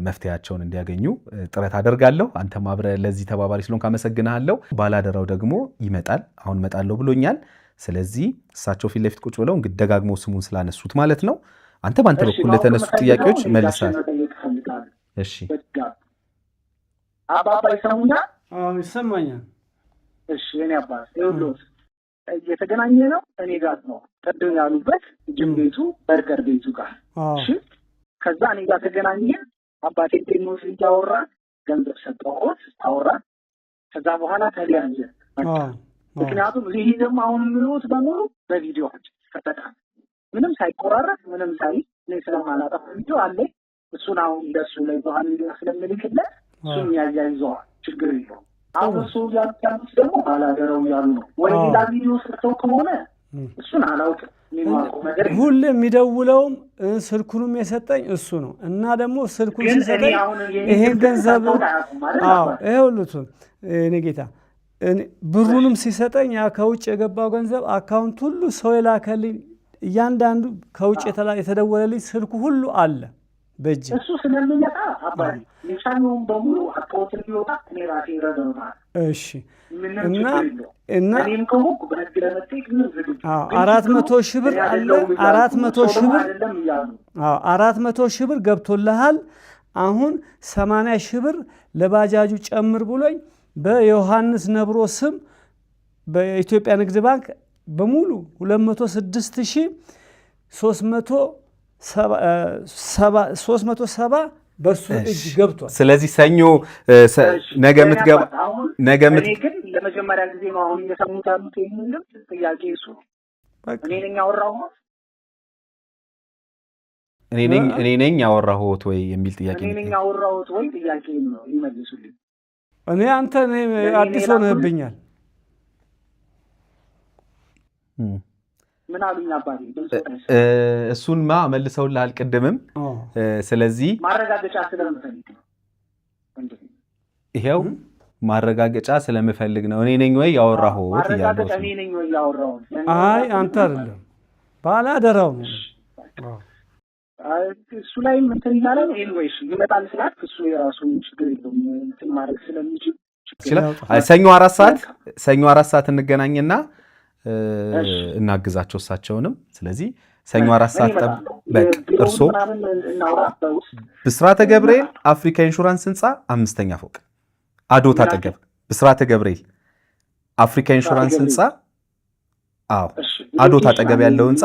መፍትሄያቸውን እንዲያገኙ ጥረት አደርጋለሁ አንተም አብረ ለዚህ ተባባሪ ስለሆንክ አመሰግናለሁ ባላደራው ደግሞ ይመጣል አሁን መጣለው ብሎኛል ስለዚህ እሳቸው ፊት ለፊት ቁጭ ብለው እንግዲህ ደጋግሞ ስሙን ስላነሱት ማለት ነው አንተ ባንተ በኩል ለተነሱ ጥያቄዎች መልሳል እሺ አባባ ይሰሙኛ ይሰማኛል እሺ እኔ አባባ ይኸውልህ እየተገናኘ ነው እኔ ጋር ነው ቀደም ያሉበት ጅም ቤቱ በርገር ቤቱ ጋር እሺ ከዛ እኔ ጋር ተገናኘ አባቴ ቴክኖስ ያወራ ገንዘብ ሰጠሁት አወራ ከዛ በኋላ ተለያየ ምክንያቱም ይሄ ደግሞ አሁን ምንውት በሙሉ በቪዲዮ ተፈታ ምንም ሳይቆራረጥ ምንም ሳይ እኔ ስለማላጠፋ ቪዲዮ አለ እሱን አሁን እንደሱ ላይ በኋላ ስለምልክለት እሱን ያያይዘው ችግር የለውም አሁን እሱ ያልታምስ ደግሞ ባላደራው ያሉ ነው ወይ ሌላ ቪዲዮ ሰርተው ከሆነ እሱን አላውቅም ሁሌ የሚደውለውም ስልኩንም የሰጠኝ እሱ ነው እና ደግሞ ስልኩን ሲሰጠኝ ይሄን ገንዘብ ይኸውልህ እኔ ጌታ ብሩንም ሲሰጠኝ ያ ከውጭ የገባው ገንዘብ አካውንት ሁሉ ሰው የላከልኝ እያንዳንዱ ከውጭ የተደወለልኝ ስልኩ ሁሉ አለ በእጅ እሱ ስለሚመጣ አባሪ የቻለውን በሙሉ አካውንት ሊወጣ እኔ ራሴ ይረዳል እሺ እና እኔም ከሆንኩ በህግ ለመጠየቅ ምን ዝግጁ 400 ሺህ ብር አለ 400 ሺህ ብር 400 ሺህ ብር ገብቶልሃል አሁን 80 ሺህ ብር ለባጃጁ ጨምር ብሎኝ በዮሐንስ ነብሮ ስም በኢትዮጵያ ንግድ ባንክ በሙሉ 26370 በሱ እጅ ገብቷል ስለዚህ ሰኞ ነገ የምትገባ እኔ ግን ለመጀመሪያ ጊዜ ነው አሁን እየሰሙት ያሉት ይሄንን ጥያቄ እሱ እኔ ነኝ ያወራሁት እኔ ነኝ ያወራሁት ወይ የሚል ጥያቄ እኔ ነኝ ያወራሁት ወይ ጥያቄ ነው ይመልሱልኝ እኔ አንተ አዲስ ሆነህብኛል ምን አሉኝ አባቴ እሱንማ መልሰውልሃል ቅድምም ስለዚህ ማረጋገጫ ስለምፈልግ ነው ይሄው ማረጋገጫ ስለምፈልግ ነው እኔ ነኝ ወይ ያወራሁት ያለው እኔ ነኝ ወይ ያወራሁት አይ አንተ አይደለም ባላደራው ነው እሱ ላይ እንትን ይላል ኤኒዌይስ ይመጣል ስላት እሱ የራሱ ችግር የለውም እንትን ማድረግ ስለሚችል ሰኞ 4 ሰዓት እንገናኝና እናግዛቸው እሳቸውንም ስለዚህ ሰኞ 4 ሰዓት በቃ እርሶ ብስራተ ገብርኤል አፍሪካ ኢንሹራንስ ህንፃ 5ኛ ፎቅ አዶት አጠገብ ብስራተ ገብርኤል አፍሪካ ኢንሹራንስ ህንፃ አዶት አጠገብ ያለው ህንፃ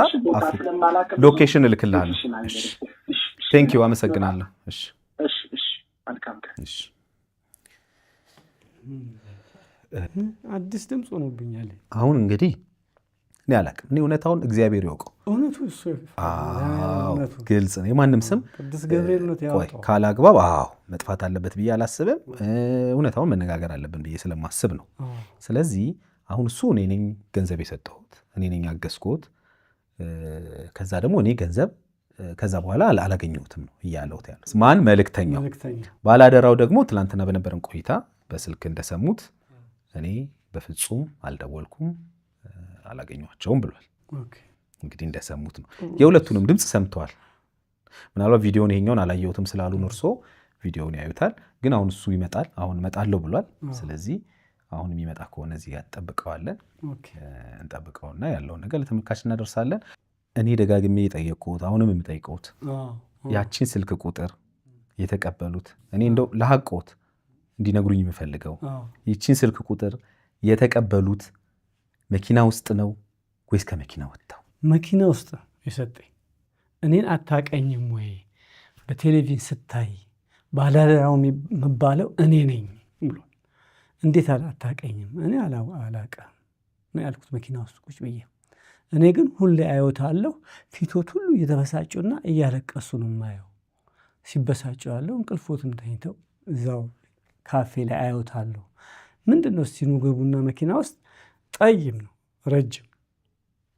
ሎኬሽን እልክልሃለሁ። ቴንክ ዩ አመሰግናለሁ። አዲስ ድምፅ ሆኖብኛል። አሁን እንግዲህ እኔ አላቅም። እኔ እውነታውን እግዚአብሔር ያውቀው። እውነቱ እሱ ግልጽ ነው። የማንም ስም ቅዱስ ገብርኤል ነው ያወጣው። ካላግባብ መጥፋት አለበት ብዬ አላስብም። እውነታውን መነጋገር አለብን ብዬ ስለማስብ ነው። ስለዚህ አሁን እሱ እኔ ነኝ ገንዘብ የሰጠሁት፣ እኔ ነኝ ያገዝኩት። ከዛ ደግሞ እኔ ገንዘብ ከዛ በኋላ አላገኘሁትም ነው እያለሁት ያለው ማን? መልእክተኛው። ባላደራው ደግሞ ትናንትና በነበረን ቆይታ በስልክ እንደሰሙት እኔ በፍጹም አልደወልኩም አላገኘኋቸውም ብሏል። እንግዲህ እንደሰሙት ነው። የሁለቱንም ድምፅ ሰምተዋል። ምናልባት ቪዲዮን ይሄኛውን አላየሁትም ስላሉን እርሶ ቪዲዮውን ያዩታል። ግን አሁን እሱ ይመጣል፣ አሁን እመጣለሁ ብሏል። ስለዚህ አሁን የሚመጣ ከሆነ እዚህ ጋር እንጠብቀውና ያለውን ነገር ለተመልካች እናደርሳለን። እኔ ደጋግሜ የጠየቅኩት አሁንም የምጠይቀውት ያቺን ስልክ ቁጥር የተቀበሉት እኔ እንደው ለሐቆት እንዲነግሩኝ የምፈልገው ይቺን ስልክ ቁጥር የተቀበሉት መኪና ውስጥ ነው ወይስ ከመኪና ወጥተው? መኪና ውስጥ የሰጠኝ። እኔን አታቀኝም ወይ? በቴሌቪዥን ስታይ ባላደራው የሚባለው እኔ ነኝ ብሎ እንዴት አታቀኝም? እኔ አላቀም ነው ያልኩት መኪና ውስጥ ቁጭ ብዬ። እኔ ግን ሁሌ አየውታለሁ። ፊቶት ሁሉ እየተበሳጩና እያለቀሱ ነው የማየው። ሲበሳጩ ያለው እንቅልፎትም ተኝተው እዛው ካፌ ላይ አየውታለሁ። ምንድን ነው እስቲ ኑ ገቡና መኪና ውስጥ ጠይም ነው ረጅም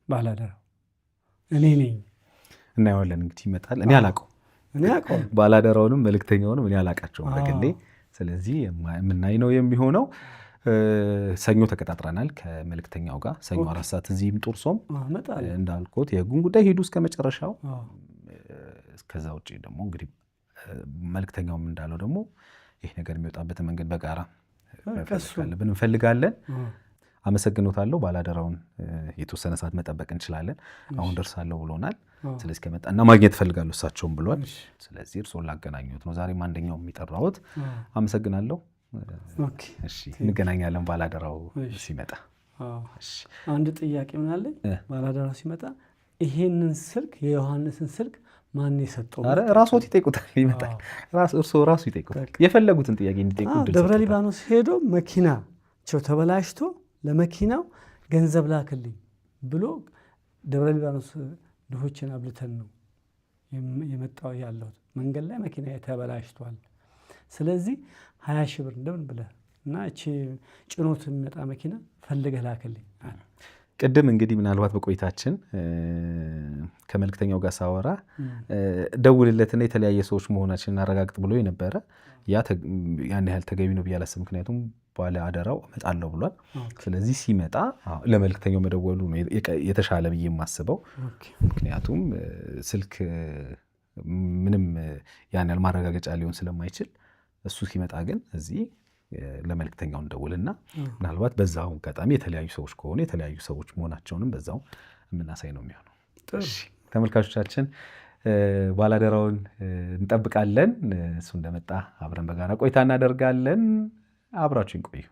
ባላደራው እኔ ነኝ። እናየዋለን እንግዲህ ይመጣል። እኔ አላቀው ባላደራውንም መልእክተኛውንም እኔ አላቃቸውም በግሌ። ስለዚህ የምናይ ነው የሚሆነው። ሰኞ ተቀጣጥረናል ከመልእክተኛው ጋር ሰኞ 4 ሰዓት እዚህ ይምጡ። እርሶም እንዳልኩት የህጉን ጉዳይ ሄዱ እስከ መጨረሻው። ከዛ ውጭ ደግሞ እንግዲህ መልእክተኛውም እንዳለው ደግሞ ይህ ነገር የሚወጣበትን መንገድ በጋራ መፈልጋለን እንፈልጋለን። አመሰግኖታለሁ። ባላደራውን የተወሰነ ሰዓት መጠበቅ እንችላለን። አሁን ደርሳለሁ ብሎናል። ስለዚህ ከመጣና ማግኘት እፈልጋለሁ እሳቸውም ብሏል። ስለዚህ እርስዎን ላገናኙት ነው ዛሬም አንደኛው የሚጠራዎት። አመሰግናለሁ። እሺ እንገናኛለን ባላደራው ሲመጣ። አንድ ጥያቄ ምን አለኝ። ባላደራው ሲመጣ ይሄንን ስልክ የዮሐንስን ስልክ ማን የሰጠው? አረ ራስዎት ይጠይቁታል። ይመጣል እርስዎ ራሱ ይጠይቁታል። የፈለጉትን ጥያቄ እንዲጠይቁ ደብረ ሊባኖስ ሄዶ መኪናቸው ተበላሽቶ ለመኪናው ገንዘብ ላክልኝ ብሎ ደብረ ሊባኖስ ድሆችን አብልተን ነው የመጣው ያለሁት። መንገድ ላይ መኪና ተበላሽቷል። ስለዚህ 20 ሺህ ብር እንደምን ብለህ እና እቺ ጭኖት የሚመጣ መኪና ፈልገህ ላክልኝ። ቅድም እንግዲህ ምናልባት በቆይታችን ከመልእክተኛው ጋር ሳወራ ደውልለትና የተለያየ ሰዎች መሆናችን እናረጋግጥ ብሎ የነበረ ያን ያህል ተገቢ ነው ብዬ አላስብም። ምክንያቱም ባለ አደራው እመጣለሁ ብሏል። ስለዚህ ሲመጣ ለመልእክተኛው መደወሉ ነው የተሻለ ብዬ የማስበው። ምክንያቱም ስልክ ምንም ያን ያህል ማረጋገጫ ሊሆን ስለማይችል እሱ ሲመጣ ግን እዚህ ለመልእክተኛው እንደውልና ምናልባት በዛው አጋጣሚ የተለያዩ ሰዎች ከሆኑ የተለያዩ ሰዎች መሆናቸውንም በዛው የምናሳይ ነው የሚሆነው። ተመልካቾቻችን ባላደራውን እንጠብቃለን። እሱ እንደመጣ አብረን በጋራ ቆይታ እናደርጋለን። አብራችሁን ቆዩ።